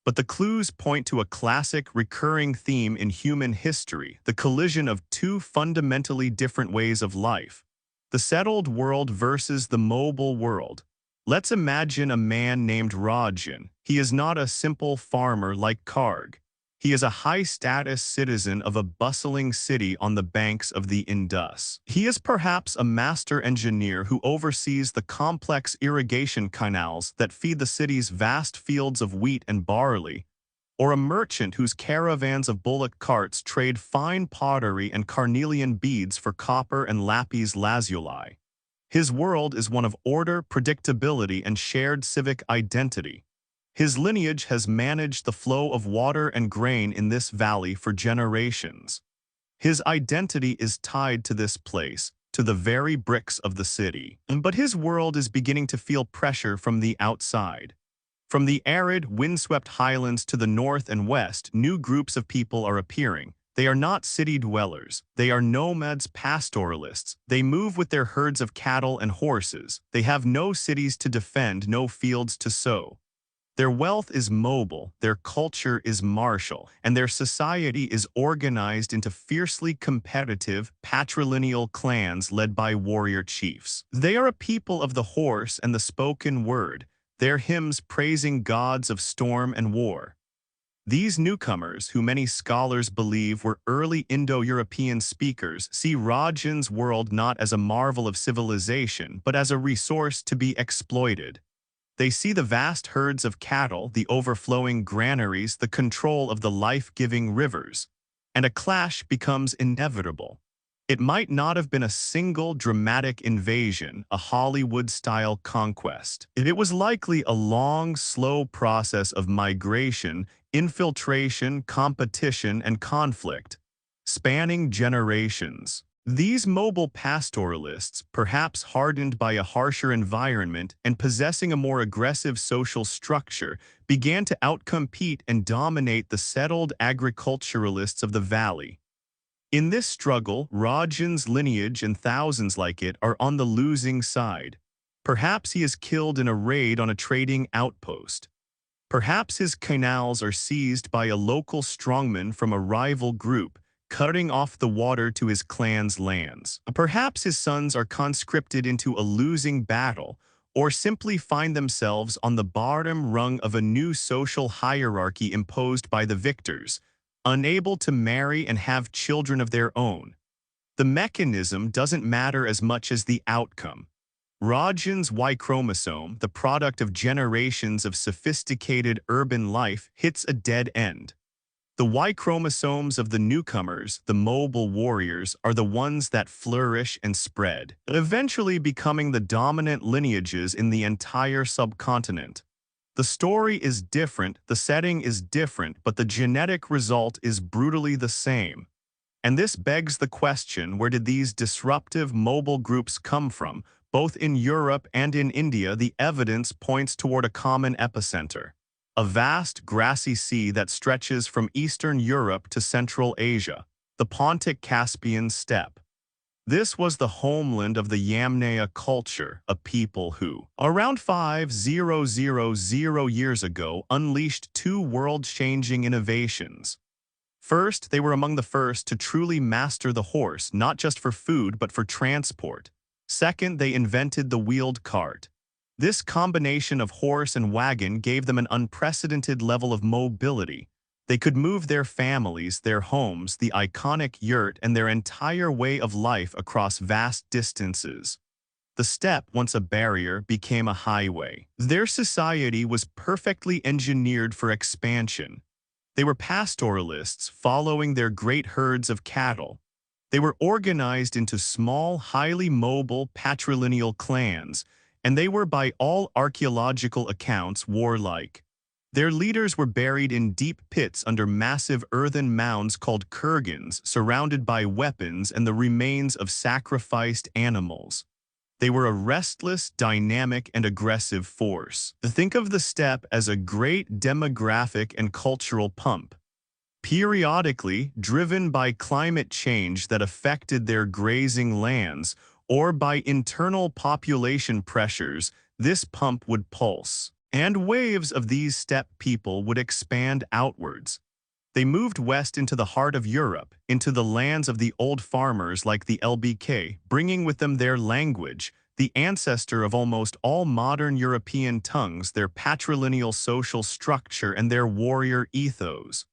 But the clues point to a classic recurring theme in human history, the collision of two fundamentally different ways of life. The settled world versus the mobile world. Let's imagine a man named Rajan. He is not a simple farmer like Karg. He is a high-status citizen of a bustling city on the banks of the Indus. He is perhaps a master engineer who oversees the complex irrigation canals that feed the city's vast fields of wheat and barley, or a merchant whose caravans of bullock carts trade fine pottery and carnelian beads for copper and lapis lazuli. His world is one of order, predictability, and shared civic identity. His lineage has managed the flow of water and grain in this valley for generations. His identity is tied to this place, to the very bricks of the city. But his world is beginning to feel pressure from the outside. From the arid, windswept highlands to the north and west, new groups of people are appearing. They are not city dwellers. They are nomads, pastoralists. They move with their herds of cattle and horses. They have no cities to defend, no fields to sow. Their wealth is mobile, their culture is martial, and their society is organized into fiercely competitive, patrilineal clans led by warrior chiefs. They are a people of the horse and the spoken word, their hymns praising gods of storm and war. These newcomers, who many scholars believe were early Indo-European speakers, see Rajan's world not as a marvel of civilization, but as a resource to be exploited. They see the vast herds of cattle, the overflowing granaries, the control of the life-giving rivers, and a clash becomes inevitable. It might not have been a single dramatic invasion, a Hollywood-style conquest. It was likely a long, slow process of migration, infiltration, competition, and conflict, spanning generations. These mobile pastoralists, perhaps hardened by a harsher environment and possessing a more aggressive social structure, began to outcompete and dominate the settled agriculturalists of the valley. In this struggle, Rajan's lineage and thousands like it are on the losing side. Perhaps he is killed in a raid on a trading outpost. Perhaps his canals are seized by a local strongman from a rival group, cutting off the water to his clan's lands. Perhaps his sons are conscripted into a losing battle, or simply find themselves on the bottom rung of a new social hierarchy imposed by the victors, unable to marry and have children of their own. The mechanism doesn't matter as much as the outcome. Rajan's Y chromosome, the product of generations of sophisticated urban life, hits a dead end. The Y chromosomes of the newcomers, the mobile warriors, are the ones that flourish and spread, eventually becoming the dominant lineages in the entire subcontinent. The story is different, the setting is different, but the genetic result is brutally the same. And this begs the question, where did these disruptive mobile groups come from? Both in Europe and in India, the evidence points toward a common epicenter. A vast grassy sea that stretches from Eastern Europe to Central Asia, the Pontic-Caspian steppe. This was the homeland of the Yamnaya culture, a people who, around 5000 years ago, unleashed two world-changing innovations. First, they were among the first to truly master the horse, not just for food but for transport. Second, they invented the wheeled cart. This combination of horse and wagon gave them an unprecedented level of mobility. They could move their families, their homes, the iconic yurt, and their entire way of life across vast distances. The steppe, once a barrier, became a highway. Their society was perfectly engineered for expansion. They were pastoralists, following their great herds of cattle. They were organized into small, highly mobile patrilineal clans, and they were by all archaeological accounts warlike. Their leaders were buried in deep pits under massive earthen mounds called kurgans, surrounded by weapons and the remains of sacrificed animals. They were a restless, dynamic, and aggressive force. Think of the steppe as a great demographic and cultural pump. Periodically, driven by climate change that affected their grazing lands, or by internal population pressures, this pump would pulse. And waves of these steppe people would expand outwards. They moved west into the heart of Europe, into the lands of the old farmers like the LBK, bringing with them their language, the ancestor of almost all modern European tongues, their patrilineal social structure, and their warrior ethos.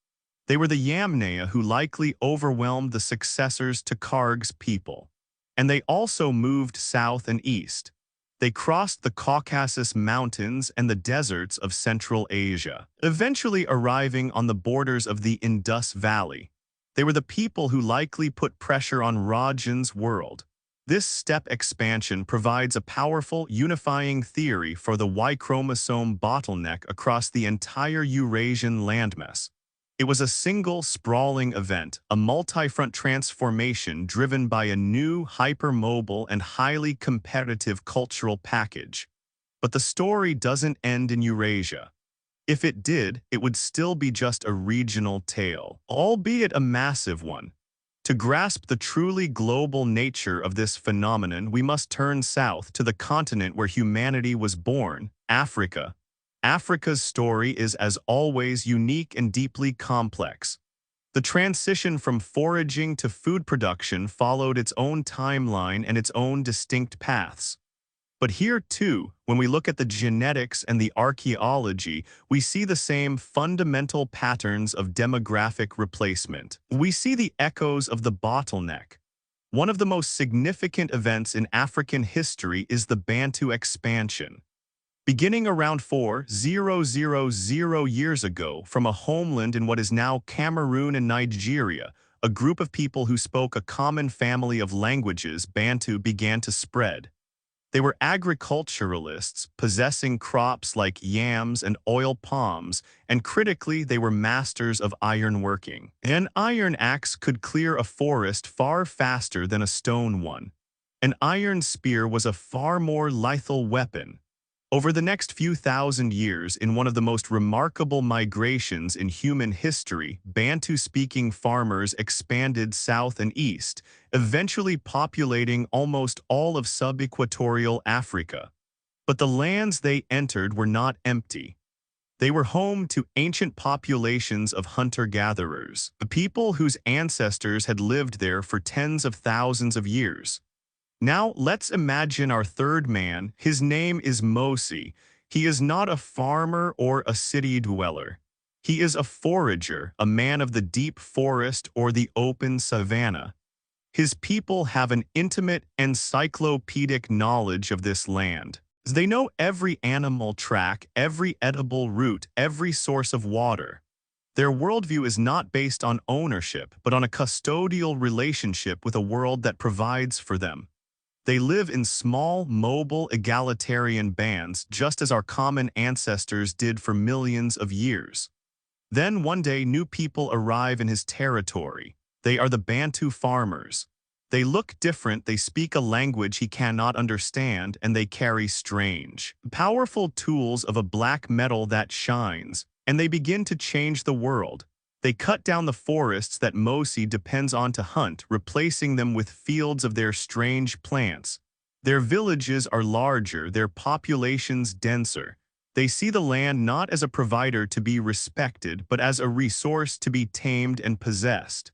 They were the Yamnaya who likely overwhelmed the successors to Karg's people. And they also moved south and east. They crossed the Caucasus Mountains and the deserts of Central Asia, eventually arriving on the borders of the Indus Valley. They were the people who likely put pressure on Rajan's world. This steppe expansion provides a powerful, unifying theory for the Y-chromosome bottleneck across the entire Eurasian landmass. It was a single, sprawling event, a multi-front transformation driven by a new, hypermobile, and highly competitive cultural package. But the story doesn't end in Eurasia. If it did, it would still be just a regional tale, albeit a massive one. To grasp the truly global nature of this phenomenon, we must turn south to the continent where humanity was born, Africa. Africa's story is, as always, unique and deeply complex. The transition from foraging to food production followed its own timeline and its own distinct paths. But here, too, when we look at the genetics and the archaeology, we see the same fundamental patterns of demographic replacement. We see the echoes of the bottleneck. One of the most significant events in African history is the Bantu expansion. Beginning around 4,000 years ago, from a homeland in what is now Cameroon and Nigeria, a group of people who spoke a common family of languages, Bantu, began to spread. They were agriculturalists, possessing crops like yams and oil palms, and critically, they were masters of ironworking. An iron axe could clear a forest far faster than a stone one. An iron spear was a far more lethal weapon. Over the next few thousand years, in one of the most remarkable migrations in human history, Bantu-speaking farmers expanded south and east, eventually populating almost all of subequatorial Africa. But the lands they entered were not empty. They were home to ancient populations of hunter-gatherers, the people whose ancestors had lived there for tens of thousands of years. Now, let's imagine our third man. His name is Mosi. He is not a farmer or a city dweller. He is a forager, a man of the deep forest or the open savanna. His people have an intimate, encyclopedic knowledge of this land. They know every animal track, every edible root, every source of water. Their worldview is not based on ownership, but on a custodial relationship with a world that provides for them. They live in small, mobile, egalitarian bands, just as our common ancestors did for millions of years. Then one day, new people arrive in his territory. They are the Bantu farmers. They look different, they speak a language he cannot understand, and they carry strange, powerful tools of a black metal that shines, and they begin to change the world. They cut down the forests that Mosi depends on to hunt, replacing them with fields of their strange plants. Their villages are larger, their populations denser. They see the land not as a provider to be respected, but as a resource to be tamed and possessed.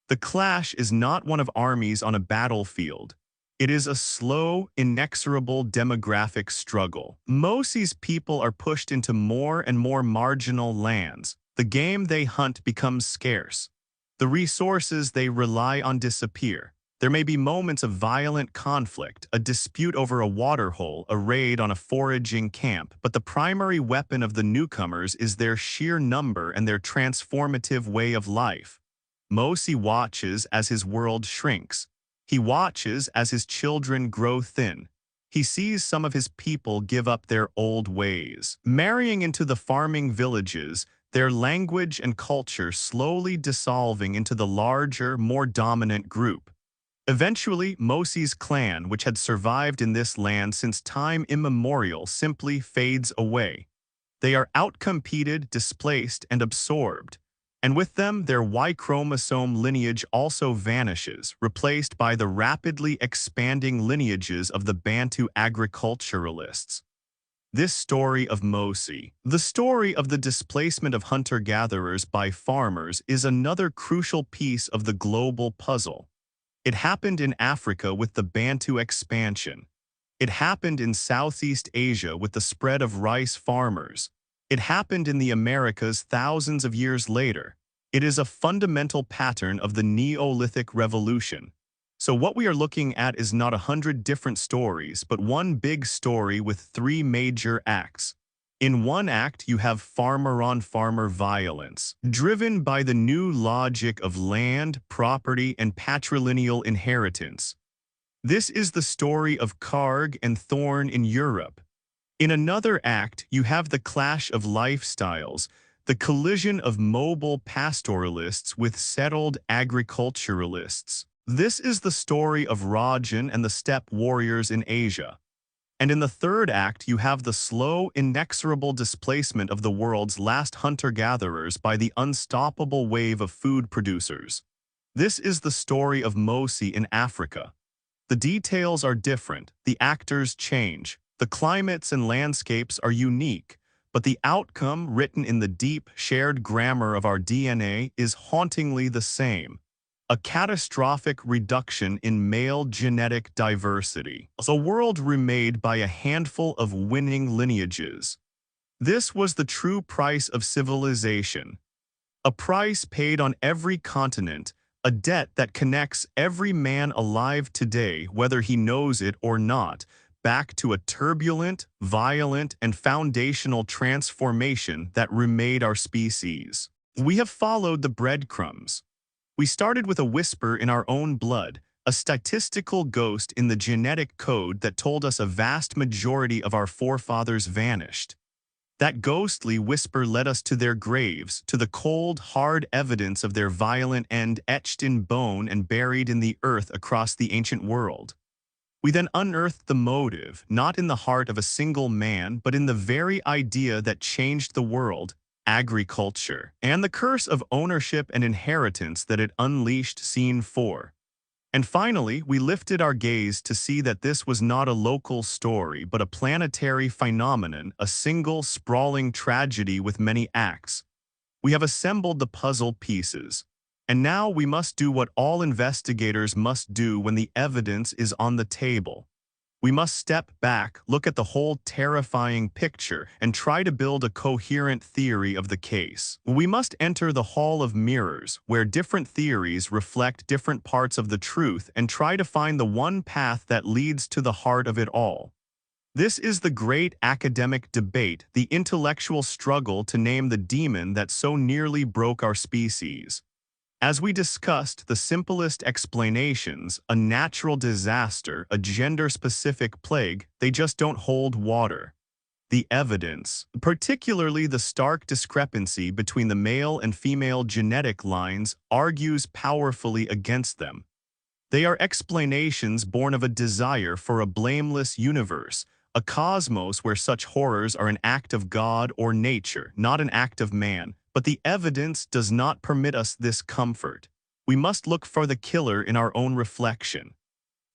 The clash is not one of armies on a battlefield. It is a slow, inexorable demographic struggle. Mosey's people are pushed into more and more marginal lands. The game they hunt becomes scarce. The resources they rely on disappear. There may be moments of violent conflict, a dispute over a waterhole, a raid on a foraging camp, but the primary weapon of the newcomers is their sheer number and their transformative way of life. Mosey watches as his world shrinks. He watches as his children grow thin. He sees some of his people give up their old ways, marrying into the farming villages, their language and culture slowly dissolving into the larger, more dominant group. Eventually, Mosey's clan, which had survived in this land since time immemorial, simply fades away. They are outcompeted, displaced, and absorbed. And with them, their Y-chromosome lineage also vanishes, replaced by the rapidly expanding lineages of the Bantu agriculturalists. This story of Mosey, the story of the displacement of hunter-gatherers by farmers, is another crucial piece of the global puzzle. It happened in Africa with the Bantu expansion. It happened in Southeast Asia with the spread of rice farmers. It happened in the Americas thousands of years later. It is a fundamental pattern of the Neolithic revolution. So what we are looking at is not 100 different stories, but one big story with 3 major acts. In one act, you have farmer-on-farmer violence, driven by the new logic of land, property, and patrilineal inheritance. This is the story of Karg and Thorn in Europe. In another act, you have the clash of lifestyles, the collision of mobile pastoralists with settled agriculturalists. This is the story of Rajan and the steppe warriors in Asia. And in the third act, you have the slow, inexorable displacement of the world's last hunter-gatherers by the unstoppable wave of food producers. This is the story of Mosey in Africa. The details are different, the actors change, the climates and landscapes are unique, but the outcome, written in the deep, shared grammar of our DNA, is hauntingly the same. A catastrophic reduction in male genetic diversity. A world remade by a handful of winning lineages. This was the true price of civilization. A price paid on every continent, a debt that connects every man alive today, whether he knows it or not, back to a turbulent, violent, and foundational transformation that remade our species. We have followed the breadcrumbs. We started with a whisper in our own blood, a statistical ghost in the genetic code that told us a vast majority of our forefathers vanished. That ghostly whisper led us to their graves, to the cold, hard evidence of their violent end etched in bone and buried in the earth across the ancient world. We then unearthed the motive, not in the heart of a single man, but in the very idea that changed the world, agriculture, and the curse of ownership and inheritance that it unleashed. Scene 4. And finally, we lifted our gaze to see that this was not a local story, but a planetary phenomenon, a single, sprawling tragedy with many acts. We have assembled the puzzle pieces. And now we must do what all investigators must do when the evidence is on the table. We must step back, look at the whole terrifying picture, and try to build a coherent theory of the case. We must enter the hall of mirrors, where different theories reflect different parts of the truth, and try to find the one path that leads to the heart of it all. This is the great academic debate, the intellectual struggle to name the demon that so nearly broke our species. As we discussed the simplest explanations, a natural disaster, a gender-specific plague, they just don't hold water. The evidence, particularly the stark discrepancy between the male and female genetic lines, argues powerfully against them. They are explanations born of a desire for a blameless universe, a cosmos where such horrors are an act of God or nature, not an act of man. But the evidence does not permit us this comfort. We must look for the killer in our own reflection.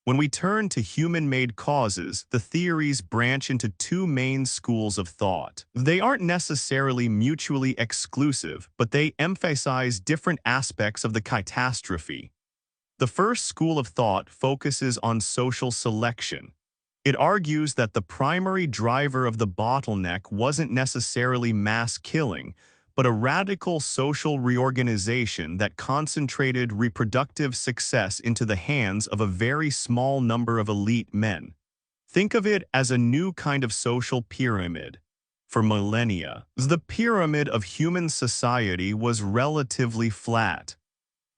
When we turn to human-made causes, the theories branch into 2 main schools of thought. They aren't necessarily mutually exclusive, but they emphasize different aspects of the catastrophe. The first school of thought focuses on social selection. It argues that the primary driver of the bottleneck wasn't necessarily mass killing, but a radical social reorganization that concentrated reproductive success into the hands of a very small number of elite men. Think of it as a new kind of social pyramid. For millennia, the pyramid of human society was relatively flat.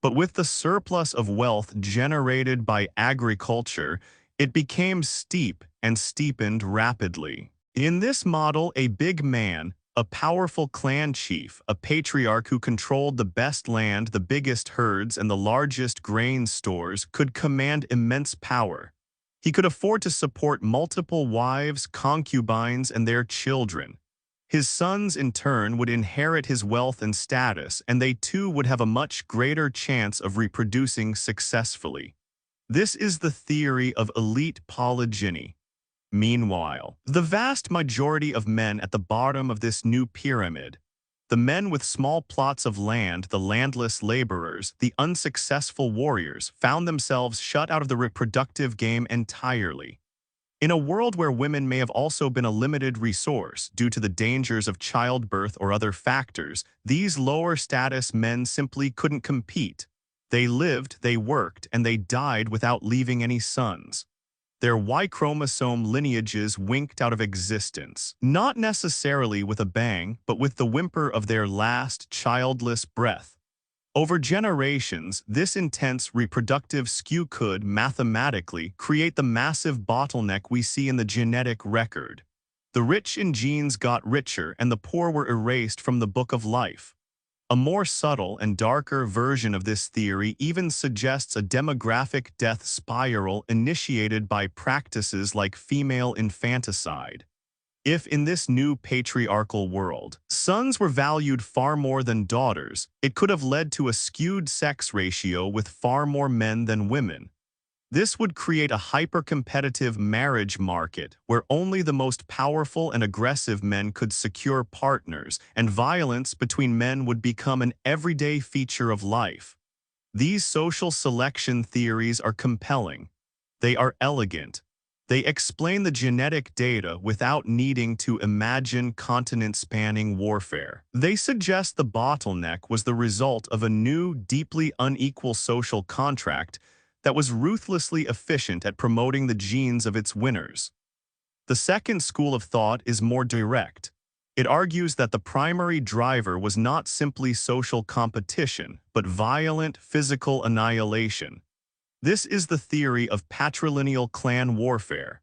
But with the surplus of wealth generated by agriculture, it became steep and steepened rapidly. In this model, a big man, a powerful clan chief, a patriarch who controlled the best land, the biggest herds, and the largest grain stores, could command immense power. He could afford to support multiple wives, concubines, and their children. His sons, in turn, would inherit his wealth and status, and they too would have a much greater chance of reproducing successfully. This is the theory of elite polygyny. Meanwhile, the vast majority of men at the bottom of this new pyramid, the men with small plots of land, the landless laborers, the unsuccessful warriors, found themselves shut out of the reproductive game entirely. In a world where women may have also been a limited resource due to the dangers of childbirth or other factors, these lower-status men simply couldn't compete. They lived, they worked, and they died without leaving any sons. Their Y-chromosome lineages winked out of existence, not necessarily with a bang, but with the whimper of their last childless breath. Over generations, this intense reproductive skew could, mathematically, create the massive bottleneck we see in the genetic record. The rich in genes got richer and the poor were erased from the book of life. A more subtle and darker version of this theory even suggests a demographic death spiral initiated by practices like female infanticide. If in this new patriarchal world, sons were valued far more than daughters, it could have led to a skewed sex ratio with far more men than women. This would create a hyper-competitive marriage market where only the most powerful and aggressive men could secure partners, and violence between men would become an everyday feature of life. These social selection theories are compelling. They are elegant. They explain the genetic data without needing to imagine continent-spanning warfare. They suggest the bottleneck was the result of a new, deeply unequal social contract that was ruthlessly efficient at promoting the genes of its winners. The second school of thought is more direct. It argues that the primary driver was not simply social competition, but violent physical annihilation. This is the theory of patrilineal clan warfare.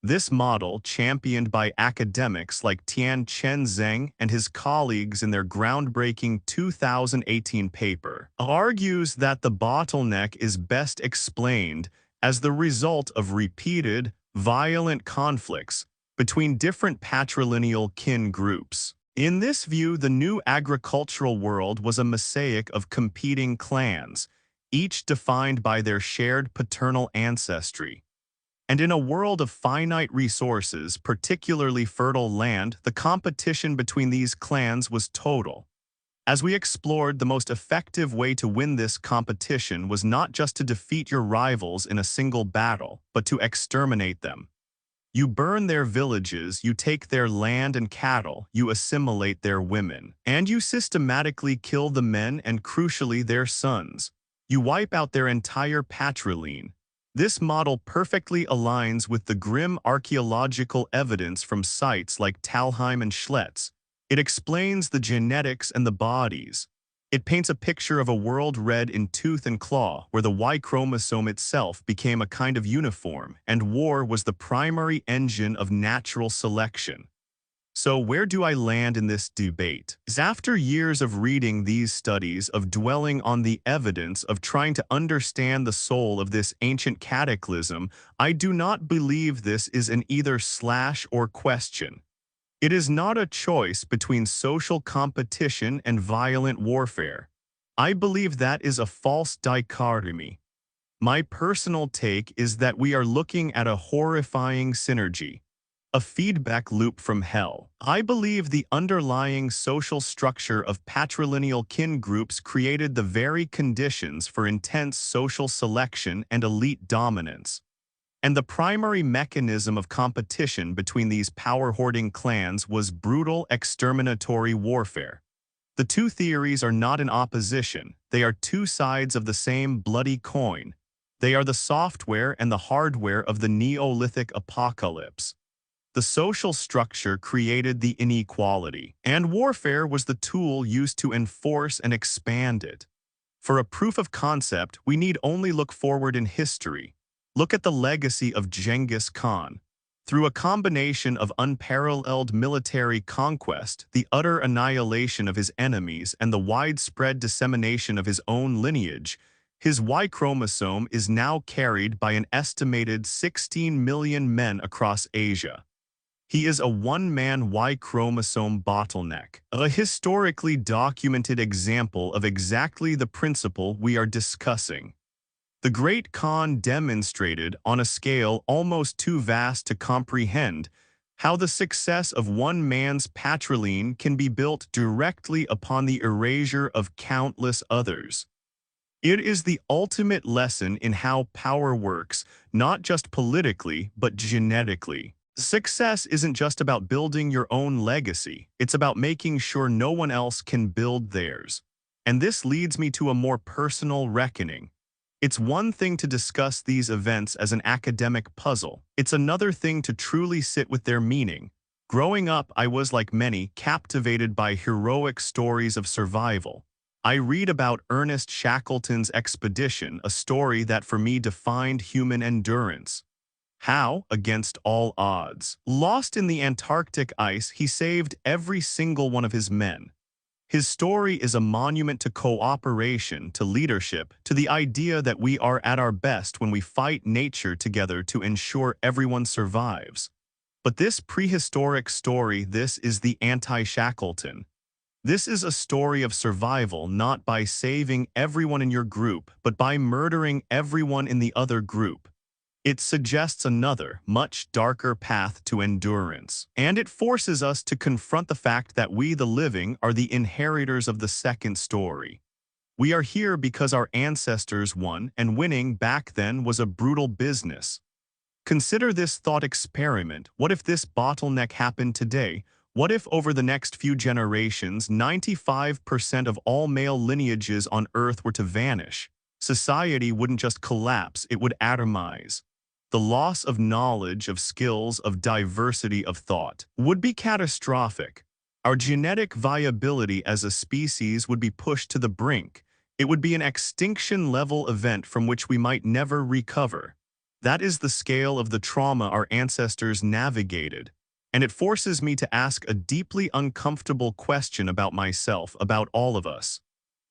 This model, championed by academics like Tianchen Zheng and his colleagues in their groundbreaking 2018 paper, argues that the bottleneck is best explained as the result of repeated, violent conflicts between different patrilineal kin groups. In this view, the new agricultural world was a mosaic of competing clans, each defined by their shared paternal ancestry. And in a world of finite resources, particularly fertile land, the competition between these clans was total. As we explored, the most effective way to win this competition was not just to defeat your rivals in a single battle, but to exterminate them. You burn their villages, you take their land and cattle, you assimilate their women, and you systematically kill the men and, crucially, their sons. You wipe out their entire patriline. This model perfectly aligns with the grim archaeological evidence from sites like Talheim and Schletz. It explains the genetics and the bodies. It paints a picture of a world red in tooth and claw, where the Y chromosome itself became a kind of uniform, and war was the primary engine of natural selection. So where do I land in this debate? After years of reading these studies, of dwelling on the evidence, of trying to understand the soul of this ancient cataclysm, I do not believe this is an either/or question. It is not a choice between social competition and violent warfare. I believe that is a false dichotomy. My personal take is that we are looking at a horrifying synergy. A feedback loop from hell. I believe the underlying social structure of patrilineal kin groups created the very conditions for intense social selection and elite dominance. And the primary mechanism of competition between these power-hoarding clans was brutal exterminatory warfare. The two theories are not in opposition, they are two sides of the same bloody coin. They are the software and the hardware of the Neolithic apocalypse. The social structure created the inequality, and warfare was the tool used to enforce and expand it. For a proof of concept, we need only look forward in history. Look at the legacy of Genghis Khan. Through a combination of unparalleled military conquest, the utter annihilation of his enemies, and the widespread dissemination of his own lineage, his Y chromosome is now carried by an estimated 16 million men across Asia. He is a one-man Y-chromosome bottleneck, a historically documented example of exactly the principle we are discussing. The Great Khan demonstrated, on a scale almost too vast to comprehend, how the success of one man's patriline can be built directly upon the erasure of countless others. It is the ultimate lesson in how power works, not just politically, but genetically. Success isn't just about building your own legacy, it's about making sure no one else can build theirs. And this leads me to a more personal reckoning. It's one thing to discuss these events as an academic puzzle. It's another thing to truly sit with their meaning. Growing up, I was, like many, captivated by heroic stories of survival. I read about Ernest Shackleton's expedition, a story that for me defined human endurance. How, against all odds, lost in the Antarctic ice, he saved every single one of his men. His story is a monument to cooperation, to leadership, to the idea that we are at our best when we fight nature together to ensure everyone survives. But this prehistoric story, this is the anti-Shackleton. This is a story of survival not by saving everyone in your group, but by murdering everyone in the other group. It suggests another, much darker path to endurance, and it forces us to confront the fact that we, the living, are the inheritors of the second story. We are here because our ancestors won, and winning back then was a brutal business. Consider this thought experiment. What if this bottleneck happened today? What if over the next few generations, 95% of all male lineages on Earth were to vanish? Society wouldn't just collapse, it would atomize. The loss of knowledge, of skills, of diversity of thought would be catastrophic. Our genetic viability as a species would be pushed to the brink. It would be an extinction-level event from which we might never recover. That is the scale of the trauma our ancestors navigated. And it forces me to ask a deeply uncomfortable question about myself, about all of us.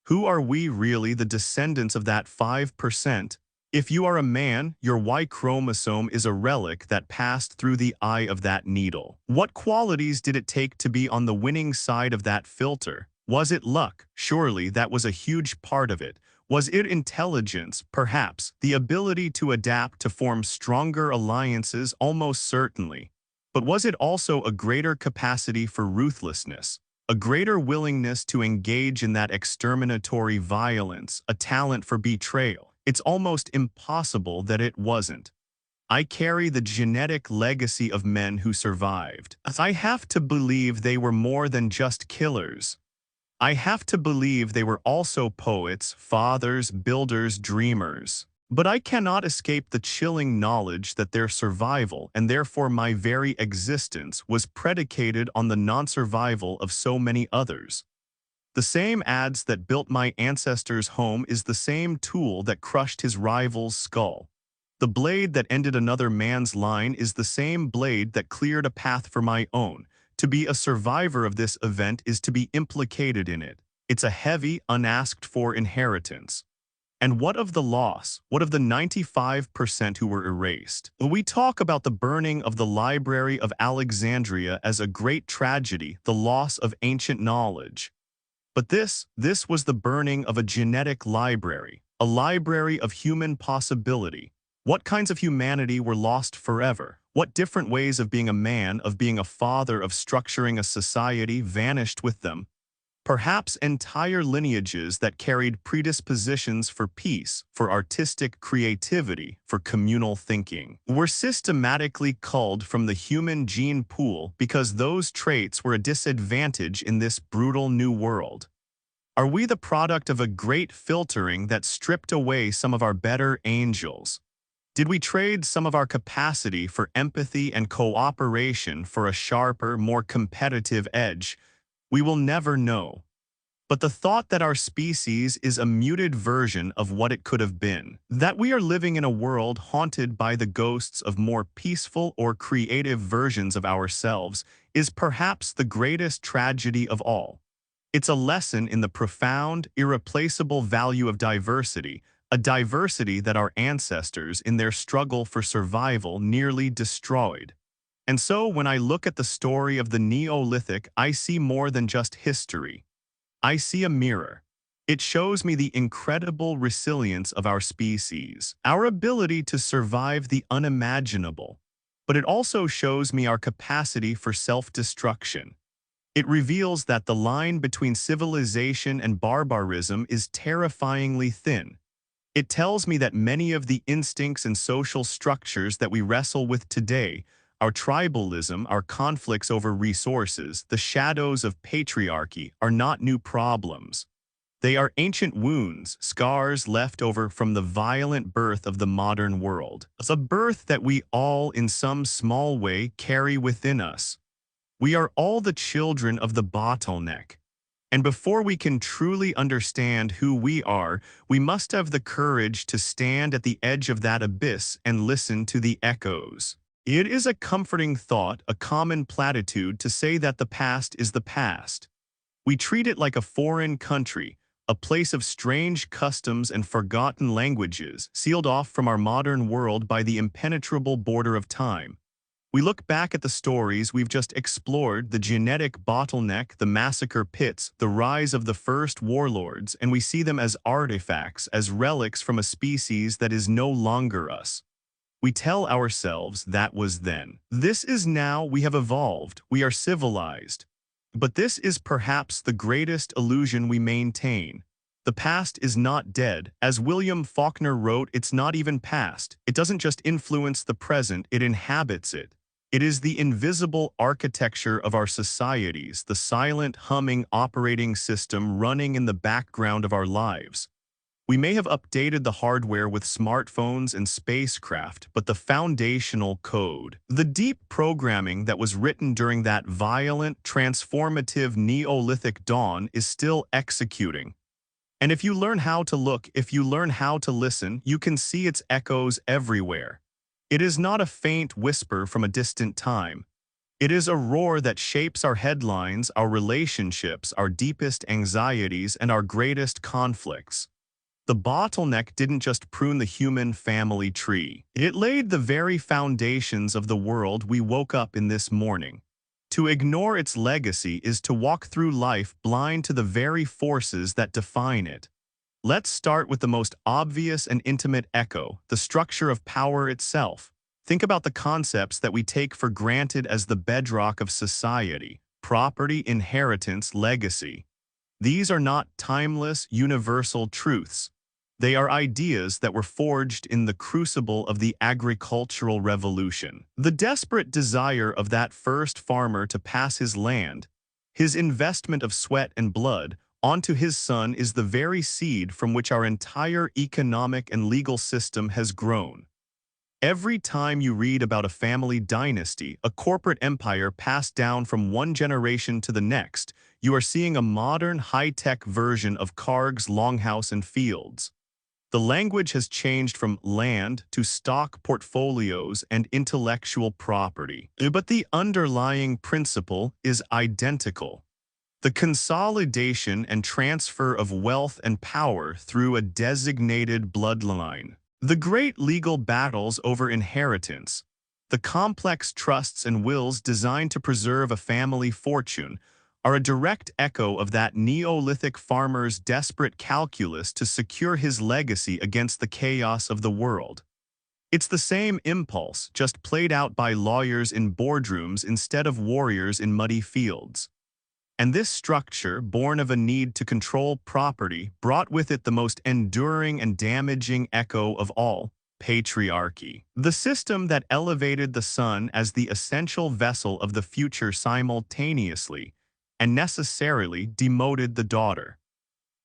Who are we really, the descendants of that 5%? If you are a man, your Y chromosome is a relic that passed through the eye of that needle. What qualities did it take to be on the winning side of that filter? Was it luck? Surely that was a huge part of it. Was it intelligence? Perhaps. The ability to adapt, to form stronger alliances? Almost certainly. But was it also a greater capacity for ruthlessness? A greater willingness to engage in that exterminatory violence? A talent for betrayal? It's almost impossible that it wasn't. I carry the genetic legacy of men who survived. I have to believe they were more than just killers. I have to believe they were also poets, fathers, builders, dreamers. But I cannot escape the chilling knowledge that their survival, and therefore my very existence, was predicated on the non-survival of so many others. The same adze that built my ancestor's home is the same tool that crushed his rival's skull. The blade that ended another man's line is the same blade that cleared a path for my own. To be a survivor of this event is to be implicated in it. It's a heavy, unasked-for inheritance. And what of the loss? What of the 95% who were erased? We talk about the burning of the Library of Alexandria as a great tragedy, the loss of ancient knowledge. But this was the burning of a genetic library, a library of human possibility. What kinds of humanity were lost forever? What different ways of being a man, of being a father, of structuring a society vanished with them? Perhaps entire lineages that carried predispositions for peace, for artistic creativity, for communal thinking, were systematically culled from the human gene pool because those traits were a disadvantage in this brutal new world. Are we the product of a great filtering that stripped away some of our better angels? Did we trade some of our capacity for empathy and cooperation for a sharper, more competitive edge? We will never know. But the thought that our species is a muted version of what it could have been, that we are living in a world haunted by the ghosts of more peaceful or creative versions of ourselves, is perhaps the greatest tragedy of all. It's a lesson in the profound, irreplaceable value of diversity, a diversity that our ancestors, in their struggle for survival, nearly destroyed. And so, when I look at the story of the Neolithic, I see more than just history. I see a mirror. It shows me the incredible resilience of our species, our ability to survive the unimaginable. But it also shows me our capacity for self-destruction. It reveals that the line between civilization and barbarism is terrifyingly thin. It tells me that many of the instincts and social structures that we wrestle with today, our tribalism, our conflicts over resources, the shadows of patriarchy, are not new problems. They are ancient wounds, scars left over from the violent birth of the modern world. A birth that we all, in some small way, carry within us. We are all the children of the bottleneck. And before we can truly understand who we are, we must have the courage to stand at the edge of that abyss and listen to the echoes. It is a comforting thought, a common platitude, to say that the past is the past. We treat it like a foreign country, a place of strange customs and forgotten languages, sealed off from our modern world by the impenetrable border of time. We look back at the stories we've just explored, the genetic bottleneck, the massacre pits, the rise of the first warlords, and we see them as artifacts, as relics from a species that is no longer us. We tell ourselves that was then. This is now, we have evolved, we are civilized. But this is perhaps the greatest illusion we maintain. The past is not dead. As William Faulkner wrote, it's not even past. It doesn't just influence the present, it inhabits it. It is the invisible architecture of our societies, the silent, humming operating system running in the background of our lives. We may have updated the hardware with smartphones and spacecraft, but the foundational code, the deep programming that was written during that violent, transformative Neolithic dawn, is still executing. And if you learn how to look, if you learn how to listen, you can see its echoes everywhere. It is not a faint whisper from a distant time. It is a roar that shapes our headlines, our relationships, our deepest anxieties, and our greatest conflicts. The bottleneck didn't just prune the human family tree. It laid the very foundations of the world we woke up in this morning. To ignore its legacy is to walk through life blind to the very forces that define it. Let's start with the most obvious and intimate echo, the structure of power itself. Think about the concepts that we take for granted as the bedrock of society: property, inheritance, legacy. These are not timeless, universal truths. They are ideas that were forged in the crucible of the agricultural revolution. The desperate desire of that first farmer to pass his land, his investment of sweat and blood, onto his son is the very seed from which our entire economic and legal system has grown. Every time you read about a family dynasty, a corporate empire passed down from one generation to the next, you are seeing a modern, high-tech version of Carg's Longhouse and Fields. The language has changed from land to stock portfolios and intellectual property, but the underlying principle is identical. The consolidation and transfer of wealth and power through a designated bloodline. The great legal battles over inheritance. The complex trusts and wills designed to preserve a family fortune are a direct echo of that Neolithic farmer's desperate calculus to secure his legacy against the chaos of the world. It's the same impulse, just played out by lawyers in boardrooms instead of warriors in muddy fields. And this structure, born of a need to control property, brought with it the most enduring and damaging echo of all: patriarchy. The system that elevated the son as the essential vessel of the future simultaneously and necessarily demoted the daughter.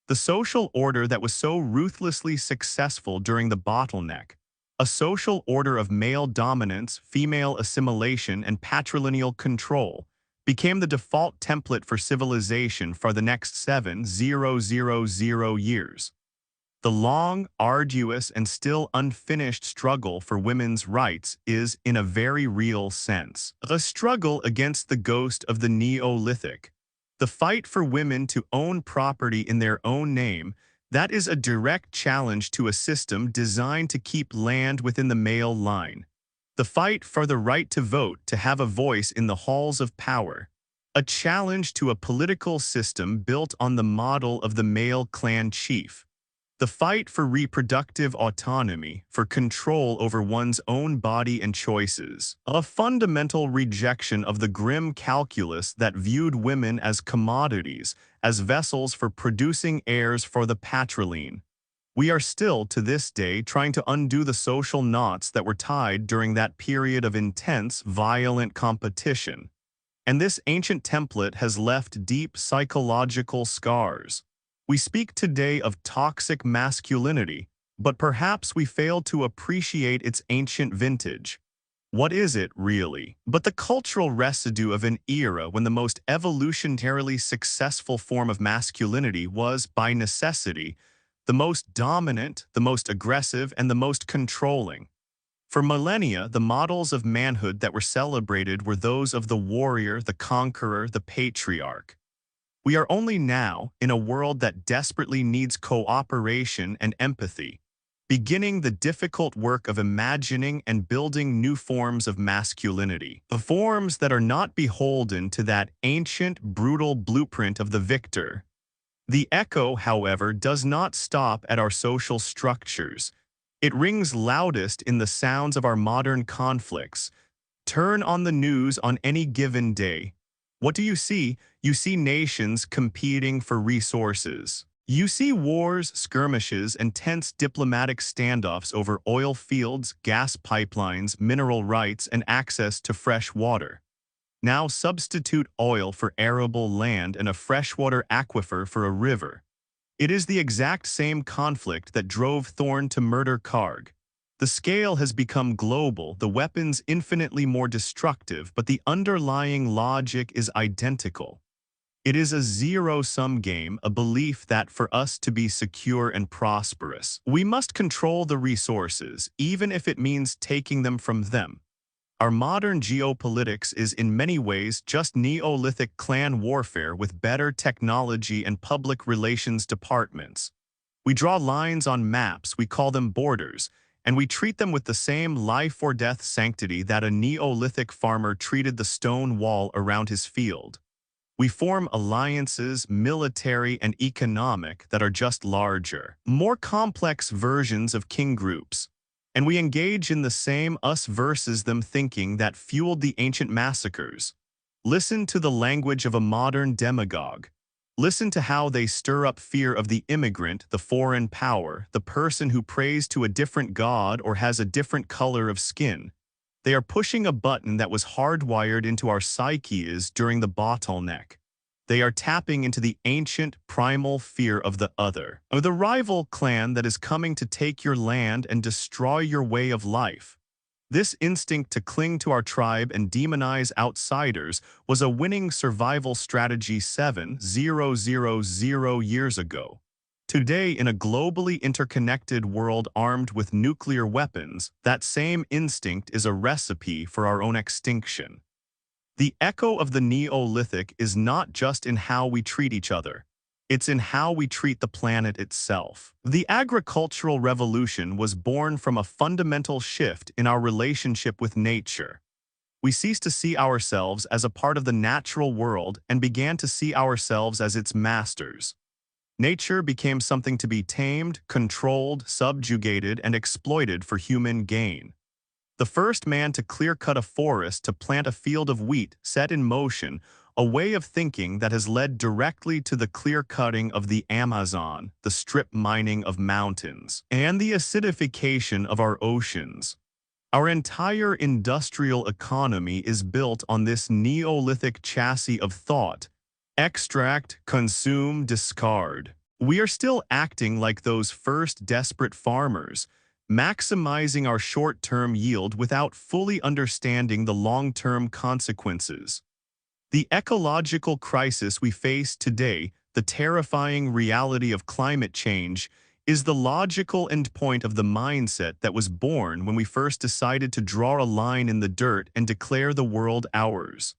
The social order that was so ruthlessly successful during the bottleneck, a social order of male dominance, female assimilation, and patrilineal control, became the default template for civilization for the next 7,000 years. The long, arduous, and still unfinished struggle for women's rights is, in a very real sense, a struggle against the ghost of the Neolithic. The fight for women to own property in their own name, that is a direct challenge to a system designed to keep land within the male line. The fight for the right to vote, to have a voice in the halls of power. A challenge to a political system built on the model of the male clan chief. The fight for reproductive autonomy, for control over one's own body and choices. A fundamental rejection of the grim calculus that viewed women as commodities, as vessels for producing heirs for the patriline. We are still, to this day, trying to undo the social knots that were tied during that period of intense, violent competition. And this ancient template has left deep psychological scars. We speak today of toxic masculinity, but perhaps we fail to appreciate its ancient vintage. What is it, really, but the cultural residue of an era when the most evolutionarily successful form of masculinity was, by necessity, the most dominant, the most aggressive, and the most controlling? For millennia, the models of manhood that were celebrated were those of the warrior, the conqueror, the patriarch. We are only now, in a world that desperately needs cooperation and empathy, beginning the difficult work of imagining and building new forms of masculinity. The forms that are not beholden to that ancient, brutal blueprint of the victor. The echo, however, does not stop at our social structures. It rings loudest in the sounds of our modern conflicts. Turn on the news on any given day. What do you see? You see nations competing for resources. You see wars, skirmishes, and tense diplomatic standoffs over oil fields, gas pipelines, mineral rights, and access to fresh water. Now substitute oil for arable land and a freshwater aquifer for a river. It is the exact same conflict that drove Thorne to murder Karg. The scale has become global, the weapons infinitely more destructive, but the underlying logic is identical. It is a zero-sum game, a belief that for us to be secure and prosperous, we must control the resources, even if it means taking them from them. Our modern geopolitics is in many ways just Neolithic clan warfare with better technology and public relations departments. We draw lines on maps, we call them borders, and we treat them with the same life-or-death sanctity that a Neolithic farmer treated the stone wall around his field. We form alliances, military and economic, that are just larger, more complex versions of king groups. And we engage in the same us versus them thinking that fueled the ancient massacres. Listen to the language of a modern demagogue. Listen to how they stir up fear of the immigrant, the foreign power, the person who prays to a different god or has a different color of skin. They are pushing a button that was hardwired into our psyches during the bottleneck. They are tapping into the ancient, primal fear of the other, of the rival clan that is coming to take your land and destroy your way of life. This instinct to cling to our tribe and demonize outsiders was a winning survival strategy 7,000 years ago. Today, in a globally interconnected world armed with nuclear weapons, that same instinct is a recipe for our own extinction. The echo of the Neolithic is not just in how we treat each other. It's in how we treat the planet itself. The agricultural revolution was born from a fundamental shift in our relationship with nature. We ceased to see ourselves as a part of the natural world and began to see ourselves as its masters. Nature became something to be tamed, controlled, subjugated, and exploited for human gain. The first man to clear-cut a forest to plant a field of wheat set in motion a way of thinking that has led directly to the clear-cutting of the Amazon, the strip mining of mountains, and the acidification of our oceans. Our entire industrial economy is built on this Neolithic chassis of thought: extract, consume, discard. We are still acting like those first desperate farmers, maximizing our short-term yield without fully understanding the long-term consequences. The ecological crisis we face today, the terrifying reality of climate change, is the logical endpoint of the mindset that was born when we first decided to draw a line in the dirt and declare the world ours.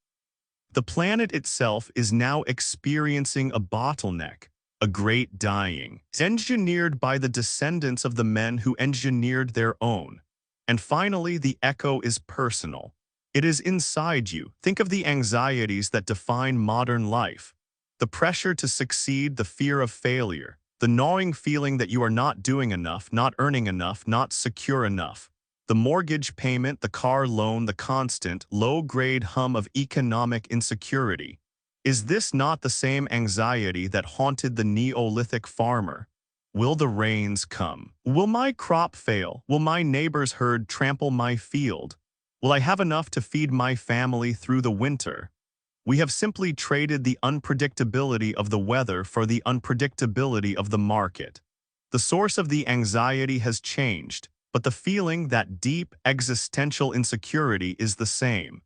The planet itself is now experiencing a bottleneck, a great dying, engineered by the descendants of the men who engineered their own. And finally, the echo is personal. It is inside you. Think of the anxieties that define modern life. The pressure to succeed, the fear of failure, the gnawing feeling that you are not doing enough, not earning enough, not secure enough. The mortgage payment, the car loan, the constant, low-grade hum of economic insecurity. Is this not the same anxiety that haunted the Neolithic farmer? Will the rains come? Will my crop fail? Will my neighbor's herd trample my field? Will I have enough to feed my family through the winter? We have simply traded the unpredictability of the weather for the unpredictability of the market. The source of the anxiety has changed, but the feeling, that deep existential insecurity, is the same.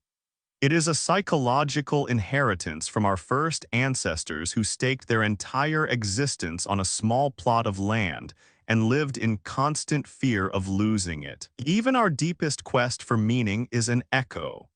It is a psychological inheritance from our first ancestors who staked their entire existence on a small plot of land and lived in constant fear of losing it. Even our deepest quest for meaning is an echo.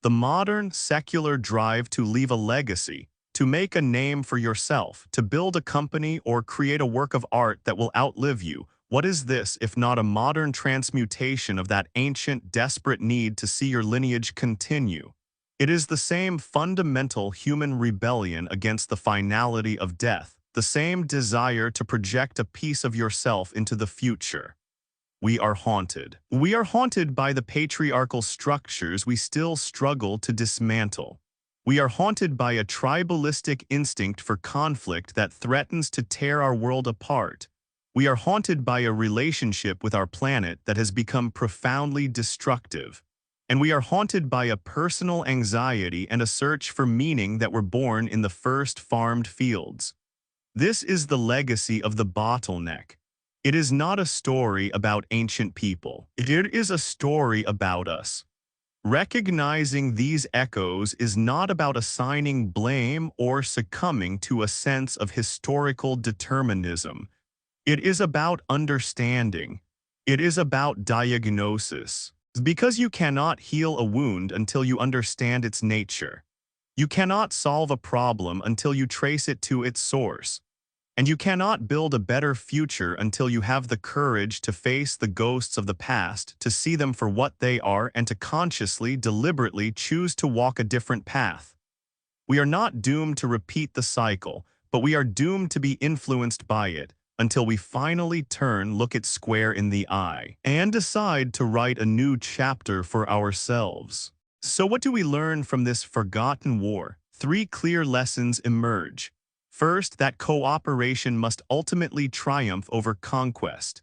The modern, secular drive to leave a legacy, to make a name for yourself, to build a company or create a work of art that will outlive you. What is this if not a modern transmutation of that ancient, desperate need to see your lineage continue? It is the same fundamental human rebellion against the finality of death, the same desire to project a piece of yourself into the future. We are haunted. We are haunted by the patriarchal structures we still struggle to dismantle. We are haunted by a tribalistic instinct for conflict that threatens to tear our world apart. We are haunted by a relationship with our planet that has become profoundly destructive. And we are haunted by a personal anxiety and a search for meaning that were born in the first farmed fields. This is the legacy of the bottleneck. It is not a story about ancient people. It is a story about us. Recognizing these echoes is not about assigning blame or succumbing to a sense of historical determinism. It is about understanding. It is about diagnosis. Because you cannot heal a wound until you understand its nature. You cannot solve a problem until you trace it to its source. And you cannot build a better future until you have the courage to face the ghosts of the past, to see them for what they are, and to consciously, deliberately choose to walk a different path. We are not doomed to repeat the cycle, but we are doomed to be influenced by it, until we finally look it square in the eye, and decide to write a new chapter for ourselves. So what do we learn from this forgotten war? 3 clear lessons emerge. First, that cooperation must ultimately triumph over conquest.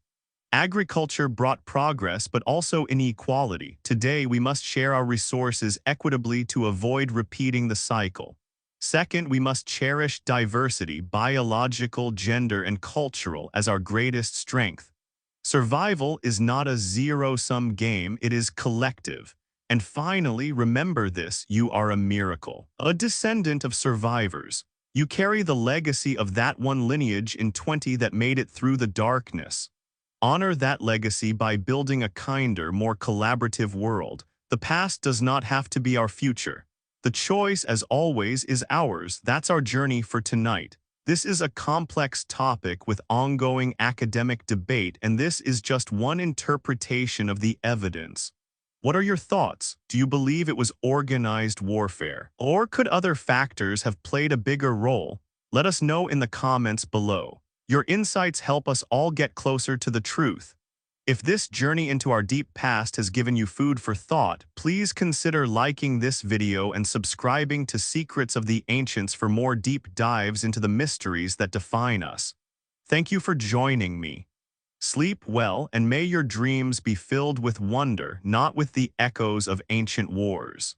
Agriculture brought progress but also inequality. Today, we must share our resources equitably to avoid repeating the cycle. Second, we must cherish diversity, biological, gender, and cultural, as our greatest strength. Survival is not a zero-sum game, it is collective. And finally, remember this: you are a miracle, a descendant of survivors. You carry the legacy of that one lineage in 20 that made it through the darkness. Honor that legacy by building a kinder, more collaborative world. The past does not have to be our future. The choice, as always, is ours. That's our journey for tonight. This is a complex topic with ongoing academic debate, and this is just one interpretation of the evidence. What are your thoughts? Do you believe it was organized warfare? Or could other factors have played a bigger role? Let us know in the comments below. Your insights help us all get closer to the truth. If this journey into our deep past has given you food for thought, please consider liking this video and subscribing to Secrets of the Ancients for more deep dives into the mysteries that define us. Thank you for joining me. Sleep well, and may your dreams be filled with wonder, not with the echoes of ancient wars.